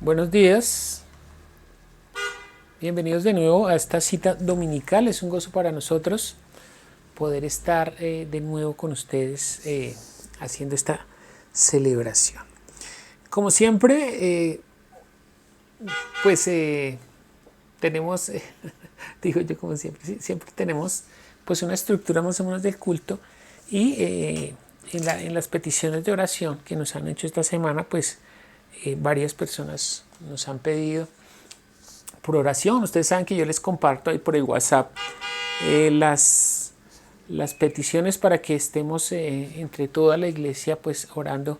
Buenos días, bienvenidos de nuevo a esta cita dominical. Es un gozo para nosotros poder estar de nuevo con ustedes haciendo esta celebración. Como siempre, pues tenemos, digo yo como siempre, ¿sí? Siempre tenemos pues una estructura más o menos del culto y en las peticiones de oración que nos han hecho esta semana, pues varias personas nos han pedido por oración. Ustedes saben que yo les comparto ahí por el WhatsApp las peticiones para que estemos entre toda la iglesia pues orando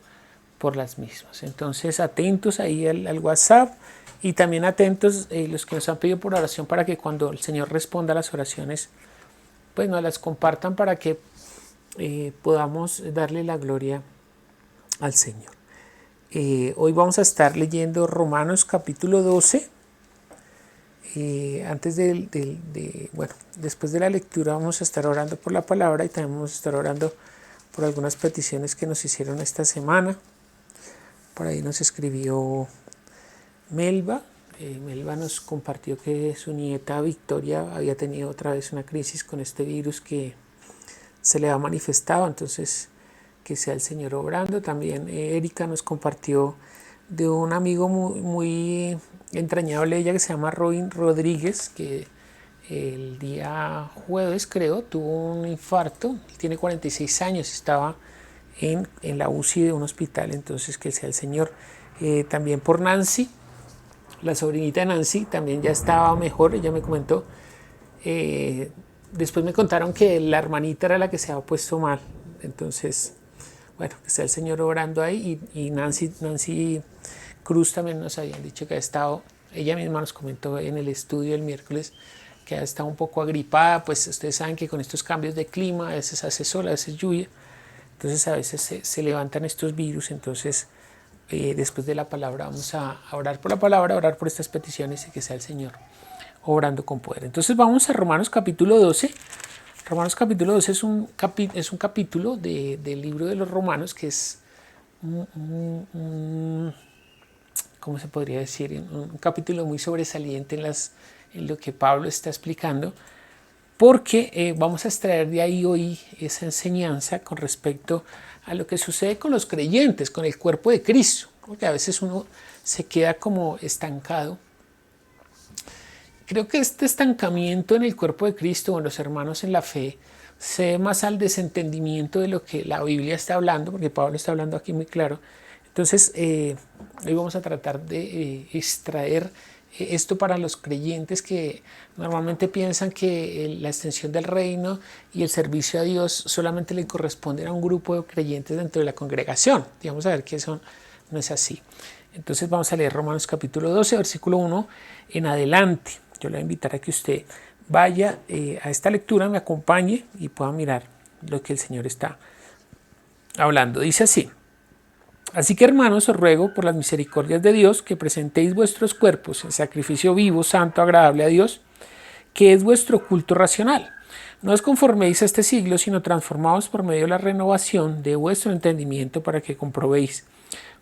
por las mismas. Entonces atentos ahí al WhatsApp y también atentos los que nos han pedido por oración para que cuando el Señor responda a las oraciones pues nos las compartan para que podamos darle la gloria al Señor. Hoy vamos a estar leyendo Romanos capítulo 12. Después de la lectura vamos a estar orando por la palabra y también vamos a estar orando por algunas peticiones que nos hicieron esta semana. Por ahí nos escribió Melba. Melba nos compartió que su nieta Victoria había tenido otra vez una crisis con este virus que se le ha manifestado, entonces que sea el Señor obrando. También Erika nos compartió de un amigo muy entrañable, ella que se llama Robin Rodríguez, que el día jueves creo tuvo un infarto, tiene 46 años, estaba en la UCI de un hospital, entonces que sea el Señor. También por Nancy, la sobrinita de Nancy, también ya estaba mejor, ella me comentó. Después me contaron que la hermanita era la que se había puesto mal, entonces bueno, que está el Señor obrando ahí. Y Nancy Cruz también nos habían dicho que ha estado, ella misma nos comentó en el estudio el miércoles que ha estado un poco agripada. Pues ustedes saben que con estos cambios de clima a veces hace sol, a veces lluvia, entonces a veces se levantan estos virus. Entonces después de la palabra vamos a orar por la palabra, a orar por estas peticiones y que sea el Señor obrando con poder. Entonces vamos a Romanos capítulo 12. Romanos capítulo 12 es un capítulo del libro de los Romanos que es, ¿cómo se podría decir? Un capítulo muy sobresaliente en lo que Pablo está explicando, porque vamos a extraer de ahí hoy esa enseñanza con respecto a lo que sucede con los creyentes, con el cuerpo de Cristo, porque a veces uno se queda como estancado. Creo que este estancamiento en el cuerpo de Cristo o en los hermanos en la fe se debe más al desentendimiento de lo que la Biblia está hablando, porque Pablo está hablando aquí muy claro. Entonces, hoy vamos a tratar de extraer esto para los creyentes que normalmente piensan que la extensión del reino y el servicio a Dios solamente le corresponden a un grupo de creyentes dentro de la congregación. Y vamos a ver que eso no es así. Entonces vamos a leer Romanos capítulo 12, versículo 1 en adelante. Yo le voy a invitar a que usted vaya a esta lectura, me acompañe y pueda mirar lo que el Señor está hablando. Dice así: así que, hermanos, os ruego por las misericordias de Dios que presentéis vuestros cuerpos en sacrificio vivo, santo, agradable a Dios, que es vuestro culto racional. No os conforméis a este siglo, sino transformaos por medio de la renovación de vuestro entendimiento para que comprobéis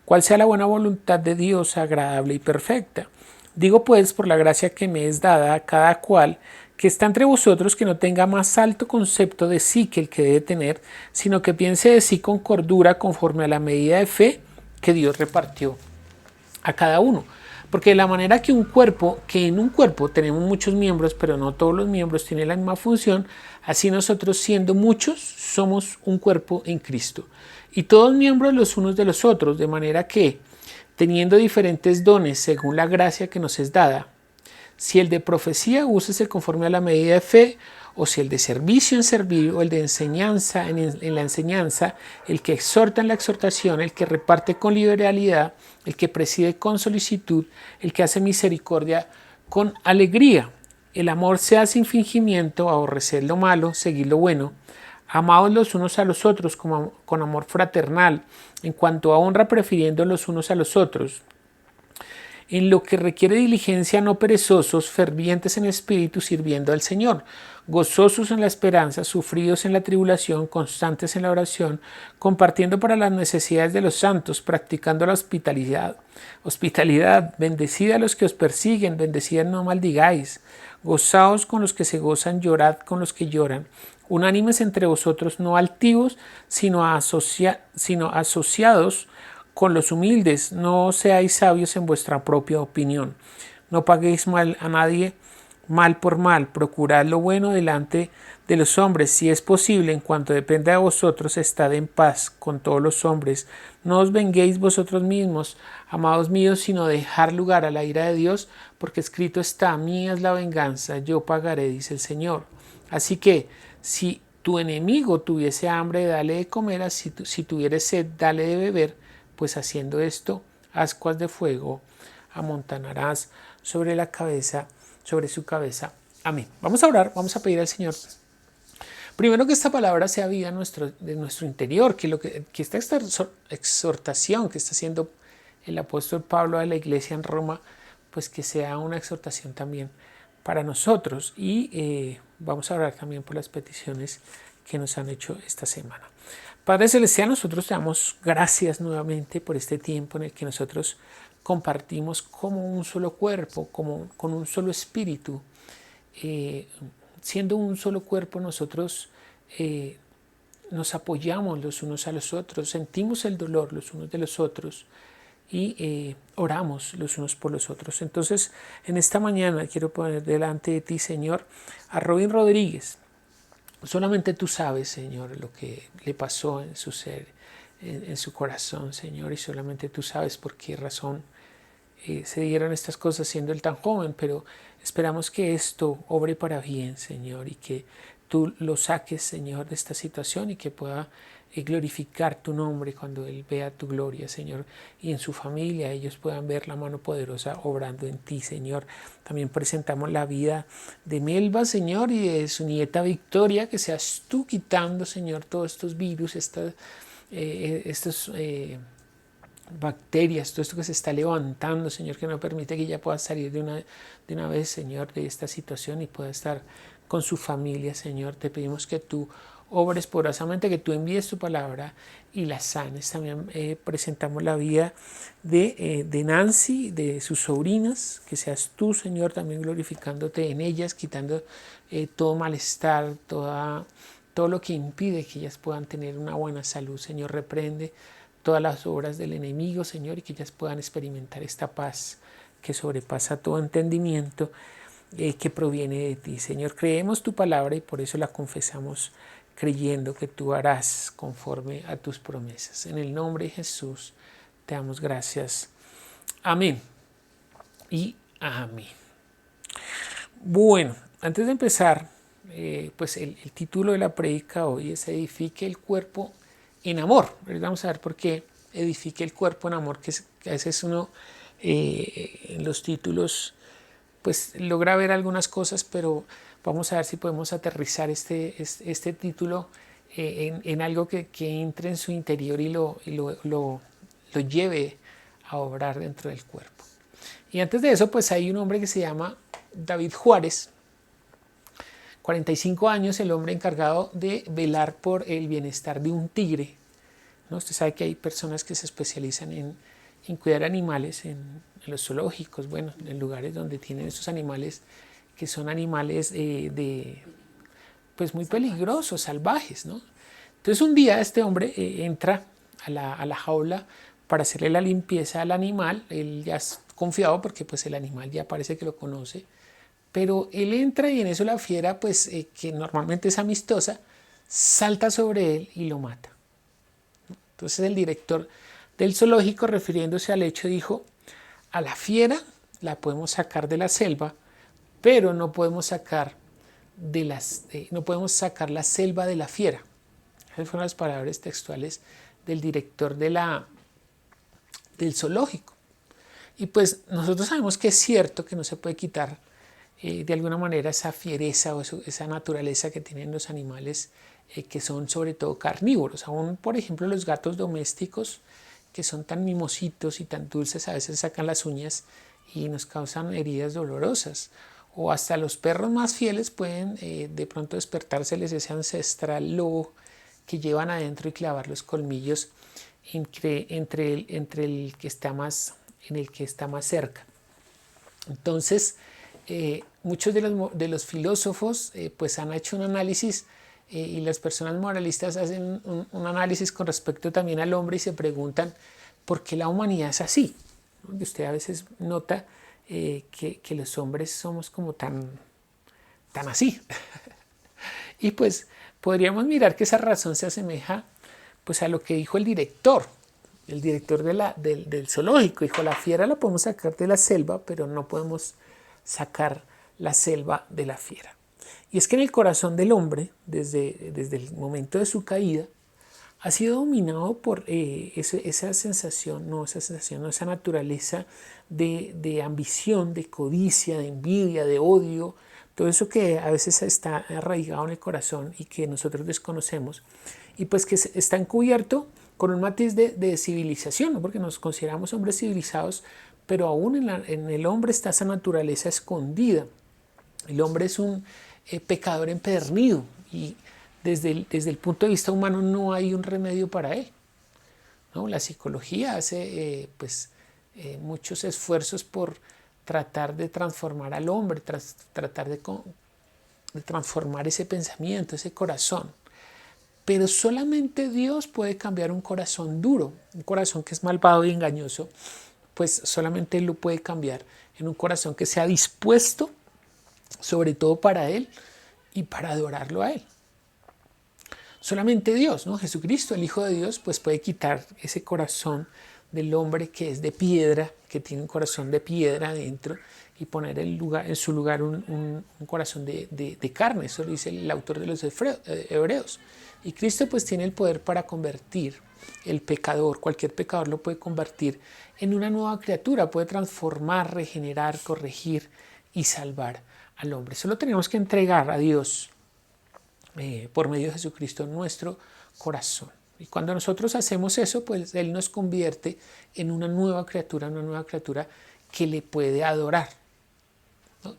cuál sea la buena voluntad de Dios, agradable y perfecta. Digo pues, por la gracia que me es dada a cada cual, que está entre vosotros, que no tenga más alto concepto de sí que el que debe tener, sino que piense de sí con cordura, conforme a la medida de fe que Dios repartió a cada uno. Porque de la manera que en un cuerpo tenemos muchos miembros, pero no todos los miembros tienen la misma función, así nosotros, siendo muchos, somos un cuerpo en Cristo. Y todos miembros los unos de los otros, de manera que, teniendo diferentes dones según la gracia que nos es dada, si el de profecía, úsese conforme a la medida de fe, o si el de servicio en servir, o el de enseñanza en la enseñanza, el que exhorta en la exhortación, el que reparte con liberalidad, el que preside con solicitud, el que hace misericordia con alegría. El amor sea sin fingimiento, aborreced lo malo, seguid lo bueno. Amaos los unos a los otros con amor fraternal, en cuanto a honra prefiriendo los unos a los otros. En lo que requiere diligencia, no perezosos, fervientes en espíritu, sirviendo al Señor, gozosos en la esperanza, sufridos en la tribulación, constantes en la oración, compartiendo para las necesidades de los santos, practicando la hospitalidad. Hospitalidad, bendecid a los que os persiguen, bendecid no maldigáis. Gozaos con los que se gozan, llorad con los que lloran. Unánimes entre vosotros, no altivos, sino asociados con los humildes. No seáis sabios en vuestra propia opinión. No paguéis mal a nadie mal por mal. Procurad lo bueno delante de los hombres. Si es posible, en cuanto dependa de vosotros, estad en paz con todos los hombres. No os venguéis vosotros mismos, amados míos, sino dejar lugar a la ira de Dios, porque escrito está: mía es la venganza, yo pagaré, dice el Señor. Así que, si tu enemigo tuviese hambre, dale de comer; si tuviere sed, dale de beber, pues haciendo esto, ascuas de fuego amontonarás sobre su cabeza. Amén. Vamos a orar, vamos a pedir al Señor primero que esta palabra sea vida de nuestro interior, que esta exhortación que está haciendo el apóstol Pablo a la iglesia en Roma, pues que sea una exhortación también para nosotros. Y vamos a orar también por las peticiones que nos han hecho esta semana. Padre Celestial, nosotros te damos gracias nuevamente por este tiempo en el que nosotros compartimos como un solo cuerpo, con un solo espíritu. Siendo un solo cuerpo, nosotros nos apoyamos los unos a los otros, sentimos el dolor los unos de los otros y oramos los unos por los otros. Entonces, en esta mañana quiero poner delante de ti, Señor, a Robin Rodríguez. Solamente tú sabes, Señor, lo que le pasó en su ser, en su corazón, Señor, y solamente tú sabes por qué razón se dieron estas cosas siendo él tan joven, pero esperamos que esto obre para bien, Señor, y que tú lo saques, Señor, de esta situación y que pueda glorificar tu nombre cuando él vea tu gloria, Señor, y en su familia ellos puedan ver la mano poderosa obrando en ti, Señor. También presentamos la vida de Melba, Señor, y de su nieta Victoria, que seas tú quitando, Señor, todos estos virus, estos bacterias, todo esto que se está levantando, Señor, que no permite que ella pueda salir de una vez, Señor, de esta situación y pueda estar con su familia, Señor. Te pedimos que tú obres poderosamente, que tú envíes tu palabra y la sanes. También presentamos la vida de Nancy, de sus sobrinas, que seas tú, Señor, también glorificándote en ellas, quitando todo malestar, todo lo que impide que ellas puedan tener una buena salud. Señor, reprende todas las obras del enemigo, Señor, y que ellas puedan experimentar esta paz que sobrepasa todo entendimiento, que proviene de ti. Señor, creemos tu palabra y por eso la confesamos, creyendo que tú harás conforme a tus promesas. En el nombre de Jesús te damos gracias. Amén y amén. Bueno, antes de empezar, pues el título de la prédica hoy es Edifique el cuerpo en amor. Vamos a ver por qué edifique el cuerpo en amor, que a veces uno en los títulos pues logra ver algunas cosas, pero vamos a ver si podemos aterrizar este título en algo que entre en su interior y lo lleve a obrar dentro del cuerpo. Y antes de eso, pues hay un hombre que se llama David Juárez, 45 años, el hombre encargado de velar por el bienestar de un tigre, ¿no? Usted sabe que hay personas que se especializan en cuidar animales en los zoológicos, bueno, en lugares donde tienen estos animales que son animales pues muy peligrosos, salvajes, ¿no? Entonces un día este hombre entra a la jaula para hacerle la limpieza al animal. Él ya es confiado porque pues el animal ya parece que lo conoce, pero él entra y en eso la fiera, pues que normalmente es amistosa, salta sobre él y lo mata. Entonces el director del zoológico, refiriéndose al hecho, dijo: a la fiera la podemos sacar de la selva, pero no podemos sacar la selva de la fiera. Esas fueron las palabras textuales del director del zoológico. Y pues nosotros sabemos que es cierto que no se puede quitar de alguna manera esa fiereza o esa naturaleza que tienen los animales que son sobre todo carnívoros. Aún, por ejemplo, los gatos domésticos, que son tan mimositos y tan dulces, a veces sacan las uñas y nos causan heridas dolorosas. O hasta los perros más fieles pueden de pronto despertárseles ese ancestral lobo que llevan adentro y clavar los colmillos entre el que está más, en el que está más cerca. Entonces, muchos de los filósofos pues han hecho un análisis y las personas moralistas hacen un análisis con respecto también al hombre y se preguntan por qué la humanidad es así, ¿no? Y usted a veces nota que los hombres somos como tan así. Y pues podríamos mirar que esa razón se asemeja pues a lo que dijo el director del zoológico. Dijo, la fiera la podemos sacar de la selva, pero no podemos sacar la selva de la fiera. Y es que en el corazón del hombre, desde el momento de su caída, ha sido dominado por esa sensación, esa naturaleza de ambición, de codicia, de envidia, de odio, todo eso que a veces está arraigado en el corazón y que nosotros desconocemos, y pues que está encubierto con un matiz de civilización, ¿no? Porque nos consideramos hombres civilizados, pero aún en el hombre está esa naturaleza escondida. El hombre es un pecador empedernido y desde el punto de vista humano no hay un remedio para él, ¿no? La psicología hace muchos esfuerzos por tratar de transformar al hombre, tratar de transformar ese pensamiento, ese corazón. Pero solamente Dios puede cambiar un corazón duro, un corazón que es malvado y engañoso, pues solamente Él lo puede cambiar en un corazón que sea dispuesto, sobre todo para Él y para adorarlo a Él. Solamente Dios, ¿no? Jesucristo, el Hijo de Dios, pues puede quitar ese corazón del hombre que es de piedra, que tiene un corazón de piedra adentro, y poner en su lugar un corazón de carne. Eso lo dice el autor de los Hebreos. Y Cristo pues tiene el poder para convertir el pecador, cualquier pecador lo puede convertir en una nueva criatura, puede transformar, regenerar, corregir y salvar al hombre. Solo tenemos que entregar a Dios por medio de Jesucristo nuestro corazón. Y cuando nosotros hacemos eso, pues Él nos convierte en una nueva criatura que le puede adorar, ¿no?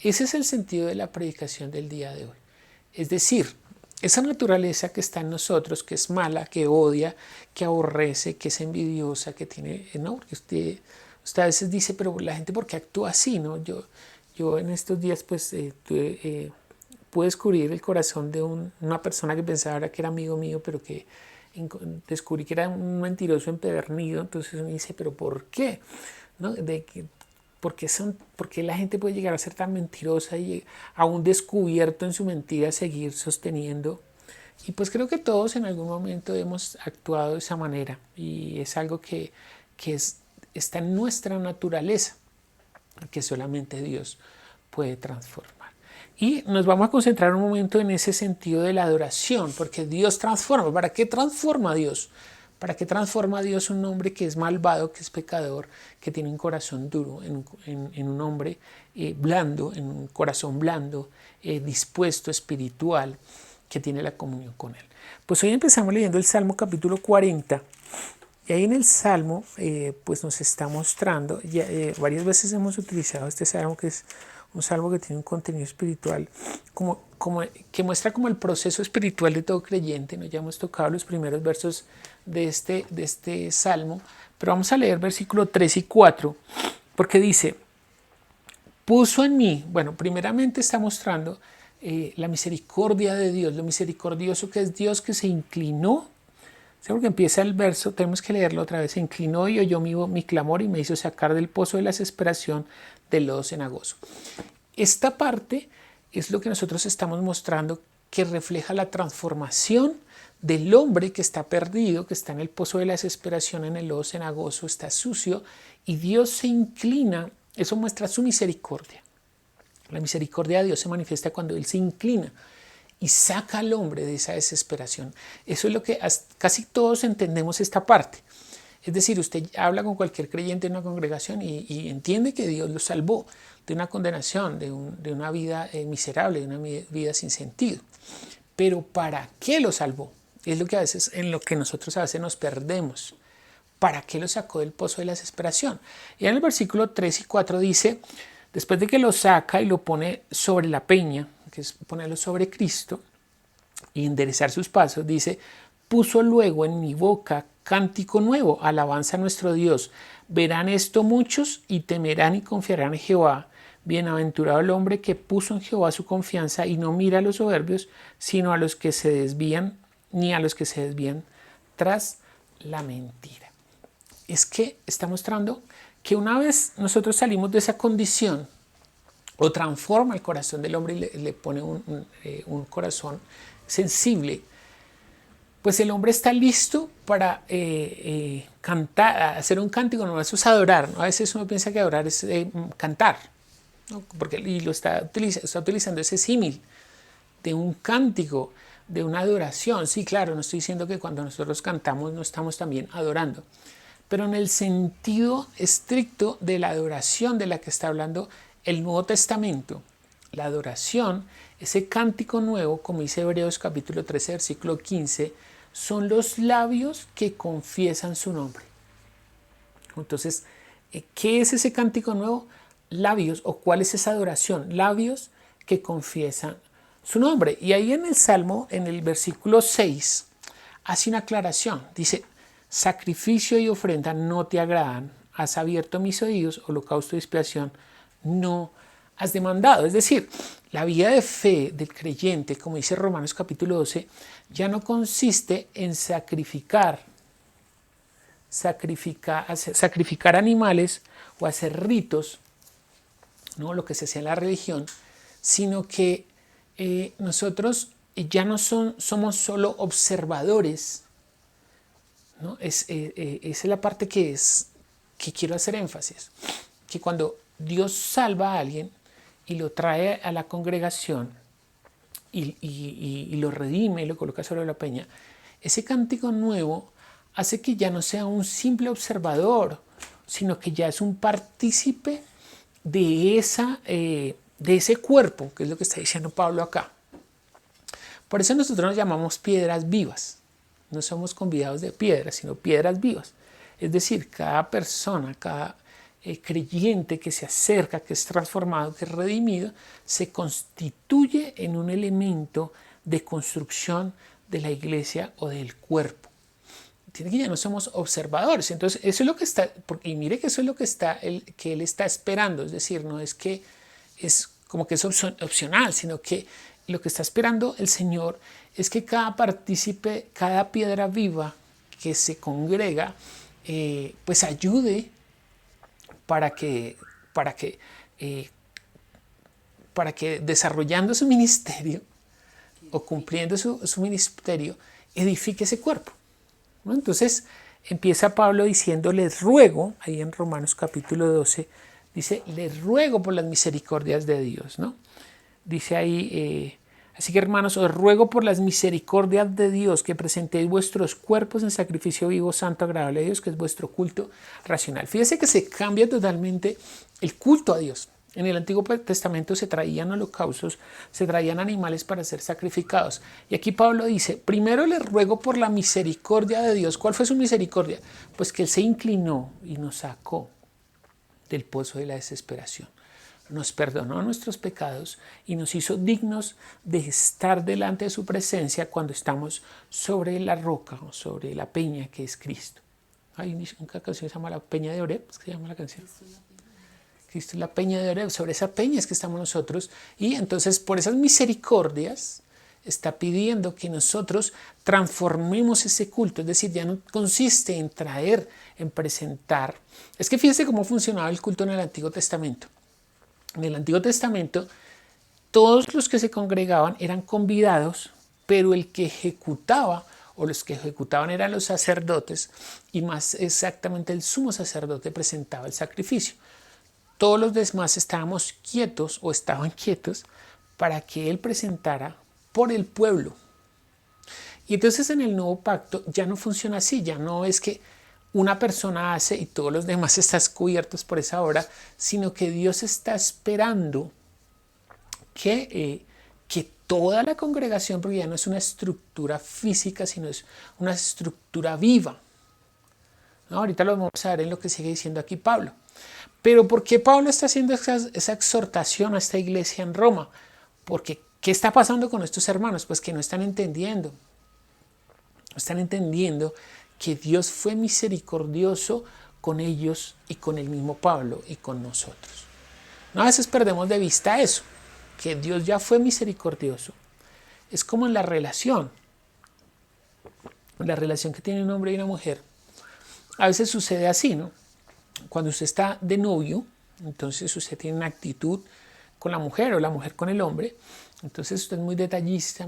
Ese es el sentido de la predicación del día de hoy. Es decir, esa naturaleza que está en nosotros, que es mala, que odia, que aborrece, que es envidiosa, que tiene, ¿no? Porque usted a veces dice, pero la gente, ¿por qué actúa así, no? Yo en estos días pues pude descubrir el corazón de una persona que pensaba que era amigo mío, pero que descubrí que era un mentiroso empedernido. Entonces me dice, pero ¿por qué? ¿No? ¿Por qué la gente puede llegar a ser tan mentirosa y aún descubierto en su mentira seguir sosteniendo? Y pues creo que todos en algún momento hemos actuado de esa manera, y es algo que está en nuestra naturaleza, que solamente Dios puede transformar. Y nos vamos a concentrar un momento en ese sentido de la adoración, porque Dios transforma. ¿Para qué transforma a Dios? ¿Para qué transforma a Dios un hombre que es malvado, que es pecador, que tiene un corazón duro, en un hombre blando, en un corazón blando, dispuesto, espiritual, que tiene la comunión con Él? Pues hoy empezamos leyendo el Salmo capítulo 40. Y ahí en el Salmo pues nos está mostrando, varias veces hemos utilizado este Salmo, que es un salmo que tiene un contenido espiritual que muestra como el proceso espiritual de todo creyente, ¿no? Ya hemos tocado los primeros versos de este salmo, pero vamos a leer versículo 3 y 4, porque dice, puso en mí, bueno, primeramente está mostrando la misericordia de Dios, lo misericordioso que es Dios, que se inclinó. Seguro que empieza el verso, tenemos que leerlo otra vez. Se inclinó y oyó mi clamor y me hizo sacar del pozo de la desesperación, del lodo cenagoso. Esta parte es lo que nosotros estamos mostrando, que refleja la transformación del hombre que está perdido, que está en el pozo de la desesperación, en el lodo cenagoso, está sucio, y Dios se inclina. Eso muestra su misericordia. La misericordia de Dios se manifiesta cuando Él se inclina y saca al hombre de esa desesperación. Eso es lo que casi todos entendemos esta parte. Es decir, usted habla con cualquier creyente en una congregación y entiende que Dios lo salvó de una condenación, de una vida miserable, de una vida sin sentido. Pero ¿para qué lo salvó? Es lo que a veces, en lo que nosotros a veces nos perdemos. ¿para qué lo sacó del pozo de la desesperación? Y en el versículo 3 y 4 dice, después de que lo saca y lo pone sobre la peña, que es ponerlo sobre Cristo y enderezar sus pasos, dice, puso luego en mi boca cántico nuevo, alabanza a nuestro Dios. Verán esto muchos y temerán y confiarán en Jehová. Bienaventurado el hombre que puso en Jehová su confianza y no mira a los soberbios, sino a los que se desvían, ni a los que se desvían tras la mentira. Es que está mostrando que una vez nosotros salimos de esa condición, o transforma el corazón del hombre y le pone un corazón sensible, pues el hombre está listo para cantar, hacer un cántico. No, eso es adorar, ¿no? A veces uno piensa que adorar es cantar, ¿no? Porque, y lo está utilizando ese símil de un cántico, de una adoración. Sí, claro, no estoy diciendo que cuando nosotros cantamos no estamos también adorando, pero en el sentido estricto de la adoración de la que está hablando el Nuevo Testamento. La adoración, ese cántico nuevo, como dice Hebreos capítulo 13, versículo 15, son los labios que confiesan su nombre. Entonces, ¿qué es ese cántico nuevo? Labios, o ¿cuál es esa adoración? Labios que confiesan su nombre. Y ahí en el Salmo, en el versículo 6, hace una aclaración. Dice, sacrificio y ofrenda no te agradan, has abierto mis oídos, holocausto y expiación no has demandado. Es decir, la vida de fe del creyente, como dice Romanos capítulo 12, ya no consiste en sacrificar animales o hacer ritos, ¿no? Lo que se hacía en la religión, sino que nosotros ya no somos solo observadores, ¿no? Esa es la parte que quiero hacer énfasis, que cuando Dios salva a alguien y lo trae a la congregación y lo redime y lo coloca sobre la peña, ese cántico nuevo hace que ya no sea un simple observador, sino que ya es un partícipe de ese cuerpo, que es lo que está diciendo Pablo acá. Por eso nosotros nos llamamos piedras vivas. No somos convidados de piedras, sino piedras vivas. Es decir, cada persona, cada creyente que se acerca, que es transformado, que es redimido, se constituye en un elemento de construcción de la iglesia o del cuerpo. Tiene que ya no somos observadores. Entonces, eso es lo que está, y mire que eso es lo que que él está esperando. Es decir, no es que es como que es opcional, sino que lo que está esperando el Señor es que cada partícipe, cada piedra viva que se congrega, pues ayude para que desarrollando su ministerio o cumpliendo su ministerio, edifique ese cuerpo, ¿no? Entonces empieza Pablo diciendo, les ruego, ahí en Romanos capítulo 12, dice, les ruego por las misericordias de Dios, ¿no? Dice ahí, así que hermanos, os ruego por las misericordias de Dios que presentéis vuestros cuerpos en sacrificio vivo, santo, agradable a Dios, que es vuestro culto racional. Fíjese que se cambia totalmente el culto a Dios. En el Antiguo Testamento se traían holocaustos, se traían animales para ser sacrificados. Y aquí Pablo dice, primero les ruego por la misericordia de Dios. ¿Cuál fue su misericordia? Pues que Él se inclinó y nos sacó del pozo de la desesperación. Nos perdonó nuestros pecados y nos hizo dignos de estar delante de su presencia cuando estamos sobre la roca o sobre la peña que es Cristo. Hay una canción que se llama La Peña de Oreb, ¿es que se llama la canción? Cristo es la peña de Oreb, sobre esa peña es que estamos nosotros, y entonces por esas misericordias está pidiendo que nosotros transformemos ese culto, es decir, ya no consiste en traer, en presentar. Es que fíjense cómo funcionaba el culto en el Antiguo Testamento. En el Antiguo Testamento, todos los que se congregaban eran convidados, pero el que ejecutaba, o los que ejecutaban eran los sacerdotes, y más exactamente el sumo sacerdote presentaba el sacrificio. Todos los demás estábamos quietos o estaban quietos para que él presentara por el pueblo. Y entonces en el nuevo pacto ya no funciona así, ya no es que una persona hace y todos los demás están cubiertos por esa obra, sino que Dios está esperando que toda la congregación, porque ya no es una estructura física, sino es una estructura viva, ¿no? Ahorita lo vamos a ver en lo que sigue diciendo aquí Pablo. Pero ¿por qué Pablo está haciendo esa exhortación a esta iglesia en Roma? Porque ¿qué está pasando con estos hermanos? Pues que no están entendiendo. No están entendiendo que Dios fue misericordioso con ellos y con el mismo Pablo y con nosotros. No, a veces perdemos de vista eso, que Dios ya fue misericordioso. Es como en la relación que tiene un hombre y una mujer. A veces sucede así, ¿no? Cuando usted está de novio, entonces usted tiene una actitud con la mujer o la mujer con el hombre, entonces usted es muy detallista,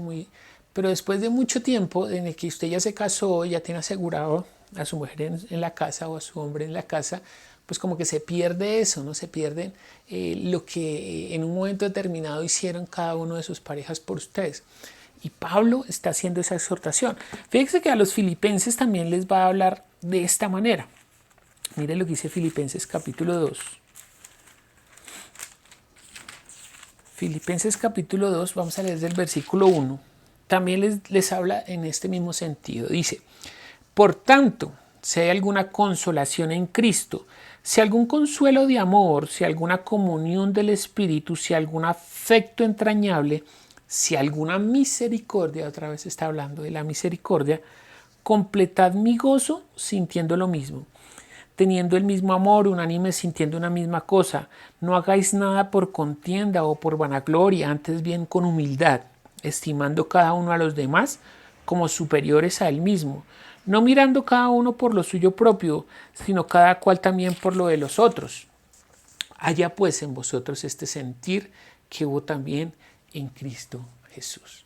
pero después de mucho tiempo en el que usted ya se casó, ya tiene asegurado a su mujer en la casa o a su hombre en la casa, pues como que se pierde eso, ¿no? Se pierde lo que en un momento determinado hicieron cada uno de sus parejas por ustedes. Y Pablo está haciendo esa exhortación. Fíjense que a los filipenses también les va a hablar de esta manera. Miren lo que dice Filipenses capítulo 2. Filipenses capítulo 2, vamos a leer desde el versículo 1. También les habla en este mismo sentido. Dice, por tanto, si hay alguna consolación en Cristo, si algún consuelo de amor, si alguna comunión del Espíritu, si algún afecto entrañable, si alguna misericordia, otra vez está hablando de la misericordia, completad mi gozo sintiendo lo mismo, teniendo el mismo amor, unánime, sintiendo una misma cosa. No hagáis nada por contienda o por vanagloria, antes bien con humildad, estimando cada uno a los demás como superiores a él mismo, no mirando cada uno por lo suyo propio, sino cada cual también por lo de los otros. Haya pues en vosotros este sentir que hubo también en Cristo Jesús.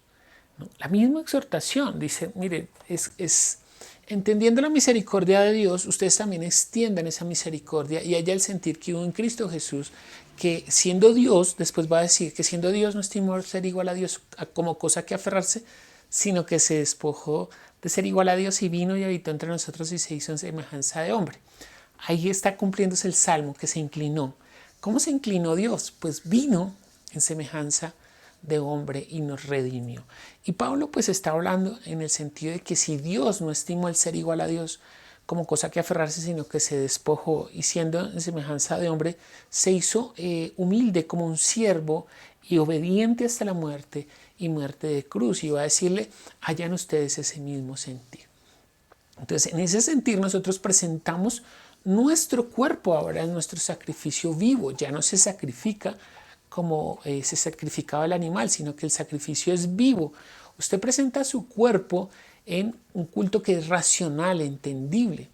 ¿No? La misma exhortación dice, mire, es entendiendo la misericordia de Dios, ustedes también extiendan esa misericordia y haya el sentir que hubo en Cristo Jesús, que siendo Dios, después va a decir que siendo Dios no estimó ser igual a Dios como cosa que aferrarse, sino que se despojó de ser igual a Dios y vino y habitó entre nosotros y se hizo en semejanza de hombre. Ahí está cumpliéndose el salmo, que se inclinó. ¿Cómo se inclinó Dios? Pues vino en semejanza de hombre y nos redimió. Y Pablo pues está hablando en el sentido de que si Dios no estimó el ser igual a Dios como cosa que aferrarse, sino que se despojó y siendo en semejanza de hombre, se hizo humilde como un siervo y obediente hasta la muerte y muerte de cruz. Y va a decirle, hayan ustedes ese mismo sentir. Entonces, en ese sentir nosotros presentamos nuestro cuerpo ahora es nuestro sacrificio vivo, ya no se sacrifica como se sacrificaba el animal, sino que el sacrificio es vivo. Usted presenta su cuerpo en un culto que es racional, entendible.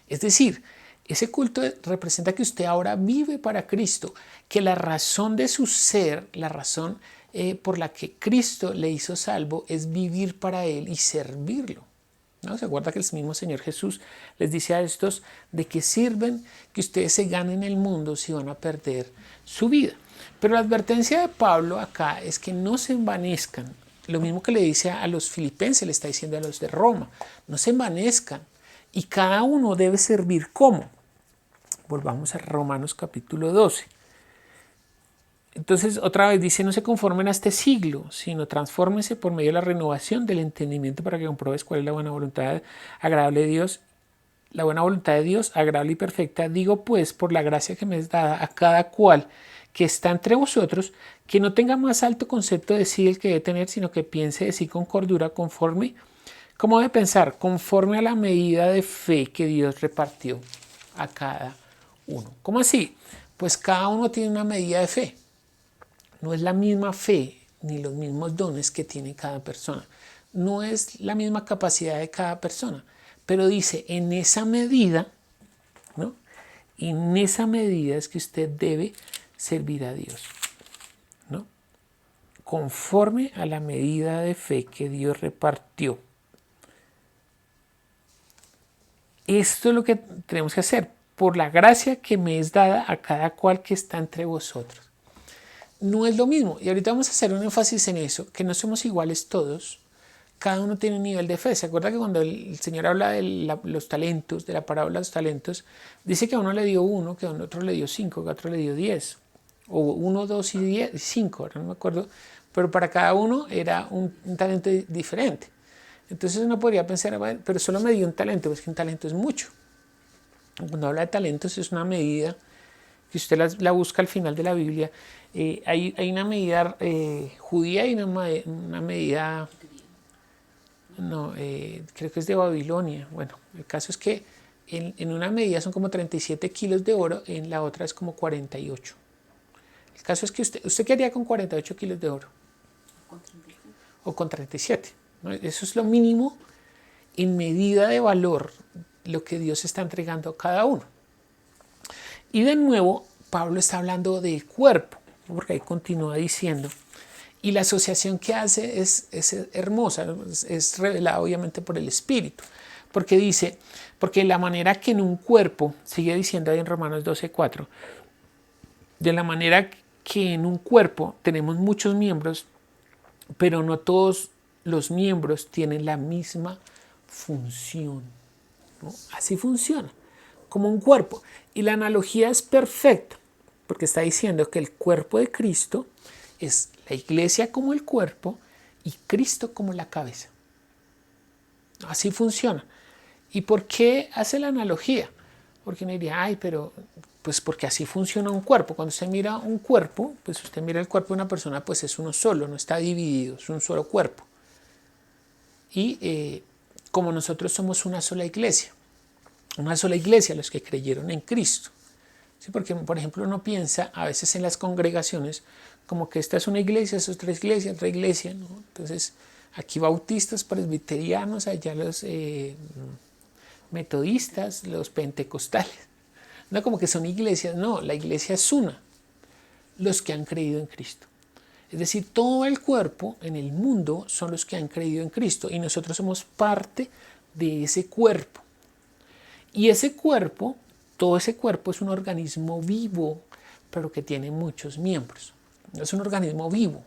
Es decir, ese culto representa que usted ahora vive para Cristo, que la razón de su ser, la razón por la que Cristo le hizo salvo es vivir para Él y servirlo. ¿No? ¿Se acuerda que el mismo Señor Jesús les dice a estos de que sirven que ustedes se ganen el mundo si van a perder su vida? Pero la advertencia de Pablo acá es que no se envanezcan. Lo mismo que le dice a los filipenses, le está diciendo a los de Roma. No se envanezcan. Y cada uno debe servir como. Volvamos a Romanos capítulo 12. Entonces, otra vez dice, no se conformen a este siglo, sino transfórmense por medio de la renovación del entendimiento para que compruebes cuál es la buena voluntad agradable de Dios, la buena voluntad de Dios, agradable y perfecta. Digo pues, por la gracia que me es dada a cada cual que está entre vosotros, que no tenga más alto concepto de sí el que debe tener, sino que piense de sí con cordura, conforme, ¿cómo debe pensar? Conforme a la medida de fe que Dios repartió a cada uno. ¿Cómo así? Pues cada uno tiene una medida de fe. No es la misma fe ni los mismos dones que tiene cada persona. No es la misma capacidad de cada persona. Pero dice, en esa medida, ¿no? En esa medida es que usted debe servir a Dios, ¿no? Conforme a la medida de fe que Dios repartió. Esto es lo que tenemos que hacer, por la gracia que me es dada a cada cual que está entre vosotros. No es lo mismo, y ahorita vamos a hacer un énfasis en eso, que no somos iguales todos, cada uno tiene un nivel de fe. ¿Se acuerda que cuando el Señor habla de los talentos, de la parábola de los talentos, dice que a uno le dio 1, que a otro le dio 5, que a otro le dio 10, o 1, 2 y 5, ahora no me acuerdo, pero para cada uno era un talento diferente. Entonces uno podría pensar, bueno, pero solo me dio un talento, pues que un talento es mucho. Cuando habla de talentos es una medida que usted la busca al final de la Biblia. Hay una medida judía y una medida, no, creo que es de Babilonia. Bueno, el caso es que en una medida son como 37 kilos de oro, en la otra es como 48. El caso es que ¿usted qué haría con 48 kilos de oro? Con 37. O con 37. ¿No? Eso es lo mínimo en medida de valor, lo que Dios está entregando a cada uno. Y de nuevo, Pablo está hablando del cuerpo, porque ahí continúa diciendo. Y la asociación que hace es hermosa, es revelada obviamente por el Espíritu. Porque dice, porque la manera que en un cuerpo, sigue diciendo ahí en Romanos 12:4, de la manera que en un cuerpo tenemos muchos miembros, pero no todos los miembros tienen la misma función, ¿no? Así funciona, como un cuerpo. Y la analogía es perfecta, porque está diciendo que el cuerpo de Cristo es la iglesia como el cuerpo y Cristo como la cabeza. Así funciona. ¿Y por qué hace la analogía? Porque uno diría, ay, pero pues porque así funciona un cuerpo. Cuando usted mira un cuerpo, pues usted mira el cuerpo de una persona, pues es uno solo, no está dividido, es un solo cuerpo. Y como nosotros somos una sola iglesia los que creyeron en Cristo. ¿Sí? Porque, por ejemplo, uno piensa a veces en las congregaciones como que esta es una iglesia, esta es otra iglesia, ¿no? Entonces, aquí bautistas, presbiterianos, allá los metodistas, los pentecostales. No como que son iglesias, no, la iglesia es una, los que han creído en Cristo. Es decir, todo el cuerpo en el mundo son los que han creído en Cristo y nosotros somos parte de ese cuerpo. Y ese cuerpo, todo ese cuerpo es un organismo vivo, pero que tiene muchos miembros. Es un organismo vivo.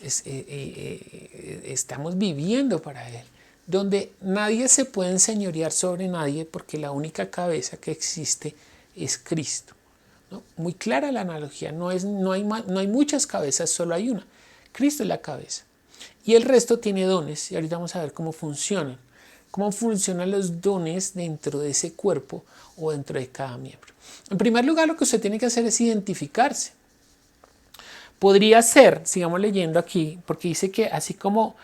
Estamos viviendo para Él, donde nadie se puede enseñorear sobre nadie porque la única cabeza que existe es Cristo, ¿no? Muy clara la analogía, no hay muchas cabezas, solo hay una. Cristo es la cabeza. Y el resto tiene dones, y ahorita vamos a ver cómo funcionan. Cómo funcionan los dones dentro de ese cuerpo o dentro de cada miembro. En primer lugar, lo que usted tiene que hacer es identificarse. Podría ser, sigamos leyendo aquí, porque dice que así como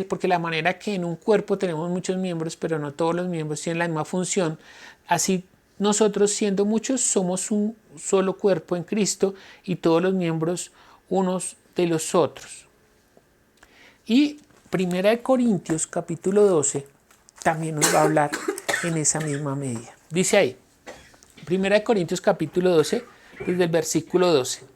porque la manera que en un cuerpo tenemos muchos miembros, pero no todos los miembros tienen la misma función, así nosotros siendo muchos somos un solo cuerpo en Cristo y todos los miembros unos de los otros. Y Primera de Corintios capítulo 12 también nos va a hablar en esa misma medida. Dice ahí, Primera de Corintios capítulo 12, desde el versículo 12.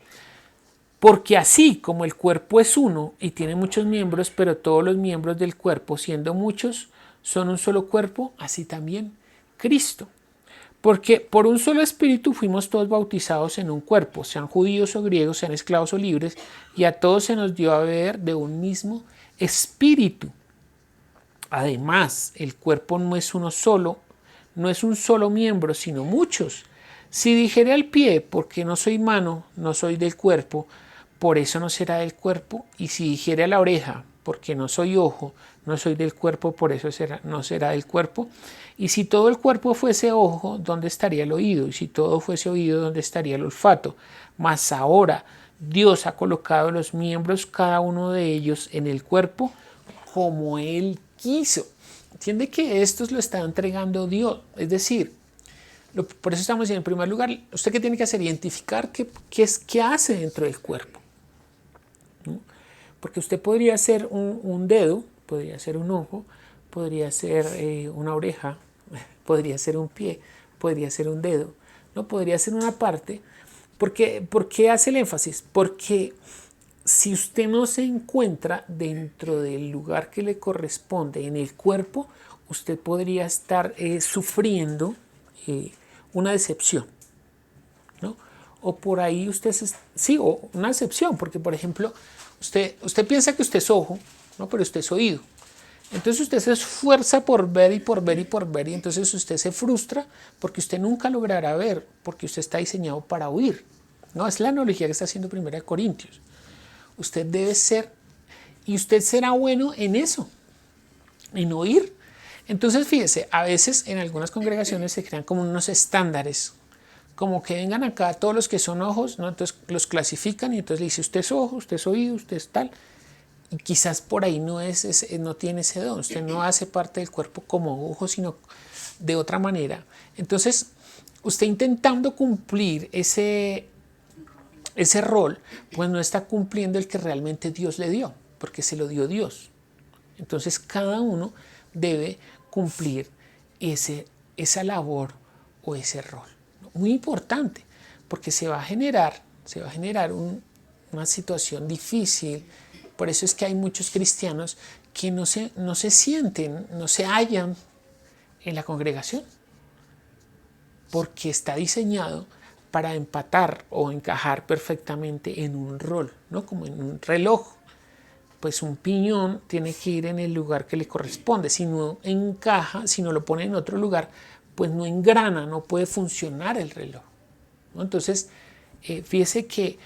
Porque así como el cuerpo es uno y tiene muchos miembros, pero todos los miembros del cuerpo, siendo muchos, son un solo cuerpo, así también Cristo. Porque por un solo espíritu fuimos todos bautizados en un cuerpo, sean judíos o griegos, sean esclavos o libres, y a todos se nos dio a beber de un mismo espíritu. Además, el cuerpo no es uno solo, no es un solo miembro, sino muchos. Si dijere al pie, porque no soy mano, no soy del cuerpo, por eso no será del cuerpo. Y si dijere a la oreja, porque no soy ojo, no soy del cuerpo, por eso no será del cuerpo. Y si todo el cuerpo fuese ojo, ¿dónde estaría el oído? Y si todo fuese oído, ¿dónde estaría el olfato? Mas ahora Dios ha colocado los miembros, cada uno de ellos, en el cuerpo como Él quiso. Entiende que estos lo está entregando Dios. Es decir, por eso estamos diciendo, en primer lugar, ¿usted qué tiene que hacer? Identificar qué hace dentro del cuerpo, ¿no? Porque usted podría ser un dedo, podría ser un ojo, podría ser una oreja, podría ser un pie, podría ser un dedo, ¿no? Podría ser una parte. ¿Por qué hace el énfasis? Porque si usted no se encuentra dentro del lugar que le corresponde en el cuerpo, usted podría estar sufriendo una decepción, ¿no? O por ahí sí, o una decepción, porque por ejemplo, usted piensa que usted es ojo, ¿no? Pero usted es oído. Entonces usted se esfuerza por ver y por ver y por ver, y entonces usted se frustra porque usted nunca logrará ver, porque usted está diseñado para oír, ¿no? Es la analogía que está haciendo Primera de Corintios. Usted debe ser, y usted será bueno en eso, en oír. Entonces fíjese, a veces en algunas congregaciones se crean como unos estándares, como que vengan acá todos los que son ojos, ¿no? Entonces los clasifican y entonces le dice usted es ojo, usted es oído, usted es tal. Y quizás por ahí no tiene ese don, usted no hace parte del cuerpo como ojo, sino de otra manera. Entonces, usted intentando cumplir ese rol, pues no está cumpliendo el que realmente Dios le dio, porque se lo dio Dios. Entonces, cada uno debe cumplir esa labor o ese rol. Muy importante, porque se va a generar una situación difícil. Por eso es que hay muchos cristianos que no se sienten, no se hallan en la congregación, porque está diseñado para empatar o encajar perfectamente en un rol, ¿no? Como en un reloj. Pues un piñón tiene que ir en el lugar que le corresponde. Si no encaja, si no lo pone en otro lugar, pues no engrana, no puede funcionar el reloj, ¿no? Entonces, fíjese que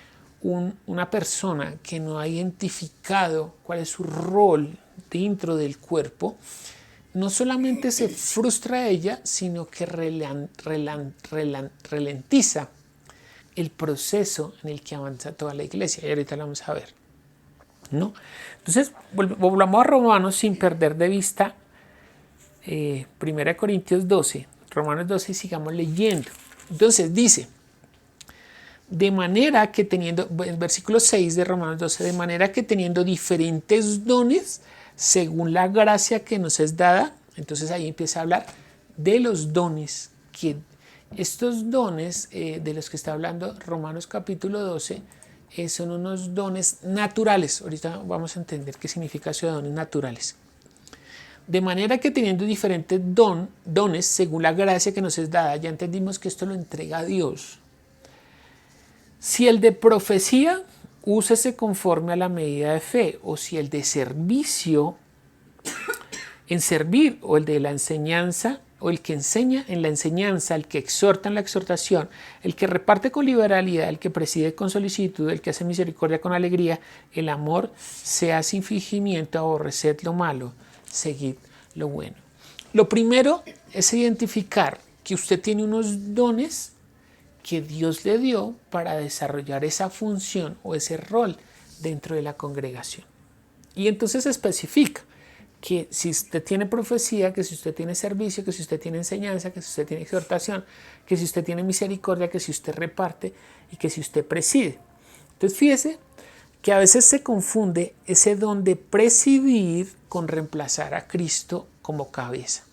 una persona que no ha identificado cuál es su rol dentro del cuerpo, no solamente se frustra a ella, sino que ralentiza el proceso en el que avanza toda la iglesia. Y ahorita lo vamos a ver, ¿no? Entonces, volvamos a Romanos sin perder de vista 1 Corintios 12, Romanos 12, y sigamos leyendo. Entonces dice, de manera que teniendo, el versículo 6 de Romanos 12, de manera que teniendo diferentes dones, según la gracia que nos es dada, entonces ahí empieza a hablar de los dones, que estos dones de los que está hablando Romanos capítulo 12, son unos dones naturales. Ahorita vamos a entender qué significa eso de dones naturales. De manera que teniendo diferentes dones, según la gracia que nos es dada, ya entendimos que esto lo entrega a Dios. Si el de profecía, úsese conforme a la medida de fe, o si el de servicio, en servir, o el de la enseñanza, o el que enseña en la enseñanza, el que exhorta en la exhortación, el que reparte con liberalidad, el que preside con solicitud, el que hace misericordia con alegría, el amor sea sin fingimiento, aborreced lo malo, seguid lo bueno. Lo primero es identificar que usted tiene unos dones que Dios le dio para desarrollar esa función o ese rol dentro de la congregación. Y entonces especifica que si usted tiene profecía, que si usted tiene servicio, que si usted tiene enseñanza, que si usted tiene exhortación, que si usted tiene misericordia, que si usted reparte y que si usted preside. Entonces fíjese que a veces se confunde ese don de presidir con reemplazar a Cristo como cabeza.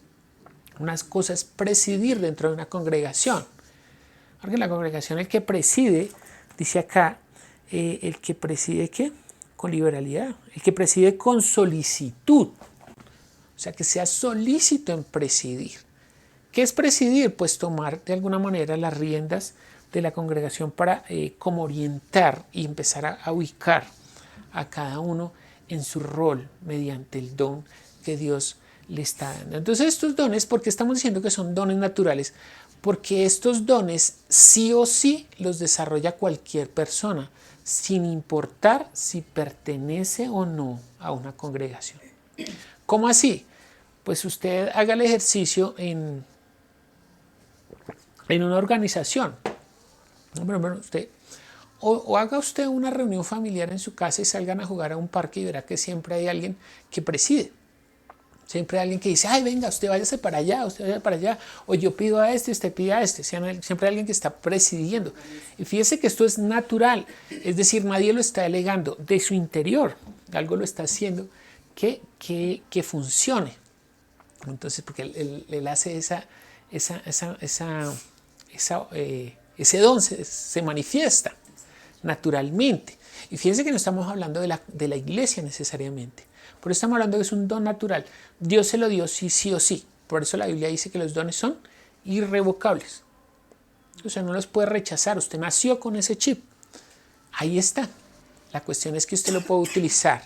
Una cosa es presidir dentro de una congregación. Porque la congregación, el que preside, dice acá, el que preside ¿qué? Con liberalidad, el que preside con solicitud. O sea, que sea solícito en presidir. ¿Qué es presidir? Pues tomar de alguna manera las riendas de la congregación para como orientar y empezar a ubicar a cada uno en su rol mediante el don que Dios le está dando. Entonces estos dones, ¿por qué estamos diciendo que son dones naturales? Porque estos dones sí o sí los desarrolla cualquier persona, sin importar si pertenece o no a una congregación. ¿Cómo así? Pues usted haga el ejercicio en una organización. Bueno, usted, o haga usted una reunión familiar en su casa y salgan a jugar a un parque y verá que siempre hay alguien que preside. Siempre hay alguien que dice, ay, venga, usted váyase para allá, usted vaya para allá, o yo pido a este, usted pide a este. Siempre hay alguien que está presidiendo. Y fíjese que esto es natural, es decir, nadie lo está delegando de su interior, algo lo está haciendo que funcione. Entonces, porque él hace ese don se manifiesta naturalmente. Y fíjense que no estamos hablando de la iglesia necesariamente. Por eso estamos hablando de que es un don natural. Dios se lo dio sí o sí. Por eso la Biblia dice que los dones son irrevocables. O sea, no los puede rechazar. Usted nació con ese chip. Ahí está. La cuestión es que usted lo puede utilizar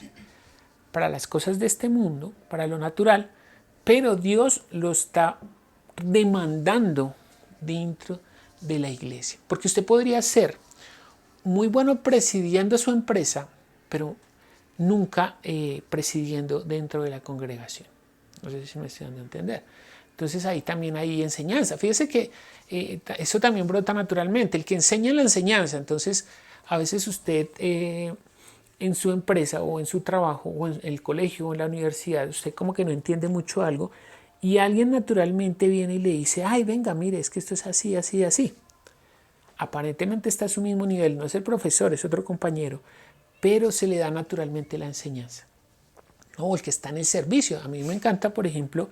para las cosas de este mundo, para lo natural, pero Dios lo está demandando dentro de la iglesia. Porque usted podría ser muy bueno presidiendo su empresa, pero nunca presidiendo dentro de la congregación. No sé si me estoy dando a entender. Entonces ahí también hay enseñanza. Fíjese que eso también brota naturalmente. El que enseña la enseñanza. Entonces a veces usted en su empresa o en su trabajo o en el colegio o en la universidad, usted como que no entiende mucho algo y alguien naturalmente viene y le dice, ay, venga, mire, es que esto es así, así, así. Aparentemente está a su mismo nivel, no es el profesor, es otro compañero, pero se le da naturalmente la enseñanza. O el que está en el servicio. A mí me encanta, por ejemplo,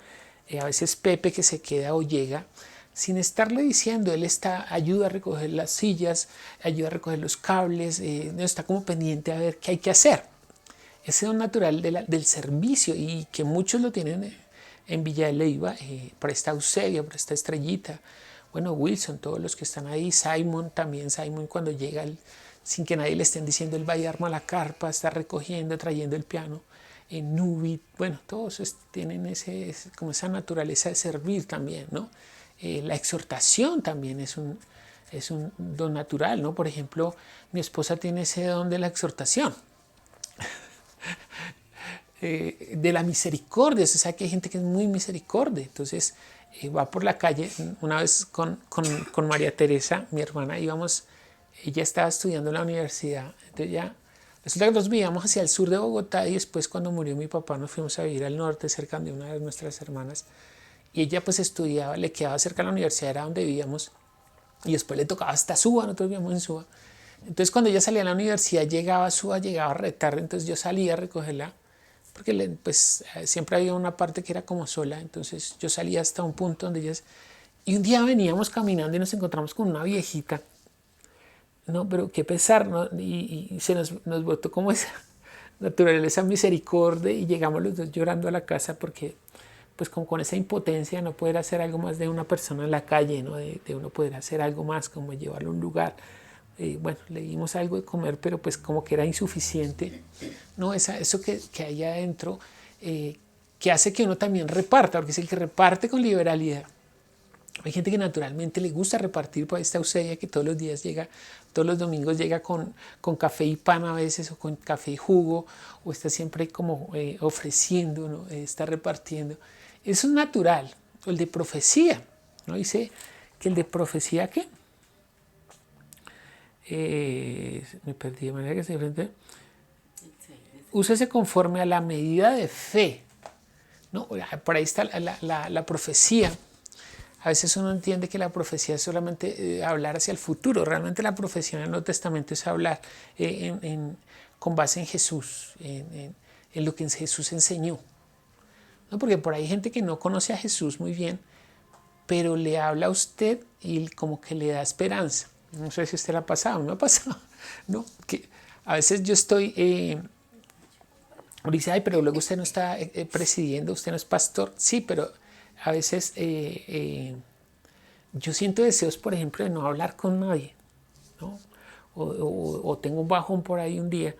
a veces Pepe que se queda o llega sin estarle diciendo, él ayuda a recoger las sillas, ayuda a recoger los cables, está como pendiente a ver qué hay que hacer. Ese don natural del servicio y que muchos lo tienen en Villa de Leyva, por esta Eusebia, por esta Estrellita, bueno, Wilson, todos los que están ahí, Simon también, Simon cuando llega sin que nadie le estén diciendo, él va y arma la carpa, está recogiendo, trayendo el piano. En Nubit, bueno, todos tienen como esa naturaleza de servir también, ¿no? La exhortación también es un don natural, ¿no? Por ejemplo, mi esposa tiene ese don de la exhortación, de la misericordia. O sea, que hay gente que es muy misericordia. Entonces, va por la calle. Una vez con María Teresa, mi hermana, ella estaba estudiando en la universidad. Entonces ya, resulta que nos vivíamos hacia el sur de Bogotá y después cuando murió mi papá nos fuimos a vivir al norte, cerca de una de nuestras hermanas. Y ella pues estudiaba, le quedaba cerca de la universidad, era donde vivíamos. Y después le tocaba hasta Suba, nosotros vivíamos en Suba. Entonces cuando ella salía a la universidad, llegaba a Suba, llegaba re tarde, entonces yo salía a recogerla, porque pues siempre había una parte que era como sola, entonces yo salía hasta un punto donde ellas... Y un día veníamos caminando y nos encontramos con una viejita, no, pero qué pesar, ¿no? Y se nos botó como esa naturaleza misericordia y llegamos los dos llorando a la casa porque pues como con esa impotencia no poder hacer algo más de una persona en la calle, ¿no? de uno poder hacer algo más como llevarlo a un lugar. Bueno, le dimos algo de comer, pero pues como que era insuficiente, ¿no? Eso que hay adentro, que hace que uno también reparta, porque es el que reparte con liberalidad. Hay gente que naturalmente le gusta repartir, por esta Eusebia que todos los días llega, todos los domingos llega con café y pan a veces, o con café y jugo, o está siempre como ofreciendo, ¿no? Está repartiendo. Eso es natural. O el de profecía, ¿no? Dice que el de profecía, ¿qué? Me perdí de manera que se frente. Úsese conforme a la medida de fe, ¿no? Por ahí está la profecía. A veces uno entiende que la profecía es solamente hablar hacia el futuro. Realmente la profecía en el Nuevo Testamento es hablar con base en Jesús, en lo que Jesús enseñó, ¿no? Porque por ahí hay gente que no conoce a Jesús muy bien, pero le habla a usted y como que le da esperanza. No sé si a usted le ha pasado, me ha pasado, ¿no? Que a veces yo estoy, dice, ay, pero luego usted no está presidiendo, usted no es pastor. Sí, pero a veces yo siento deseos, por ejemplo, de no hablar con nadie, ¿no? O tengo un bajón por ahí un día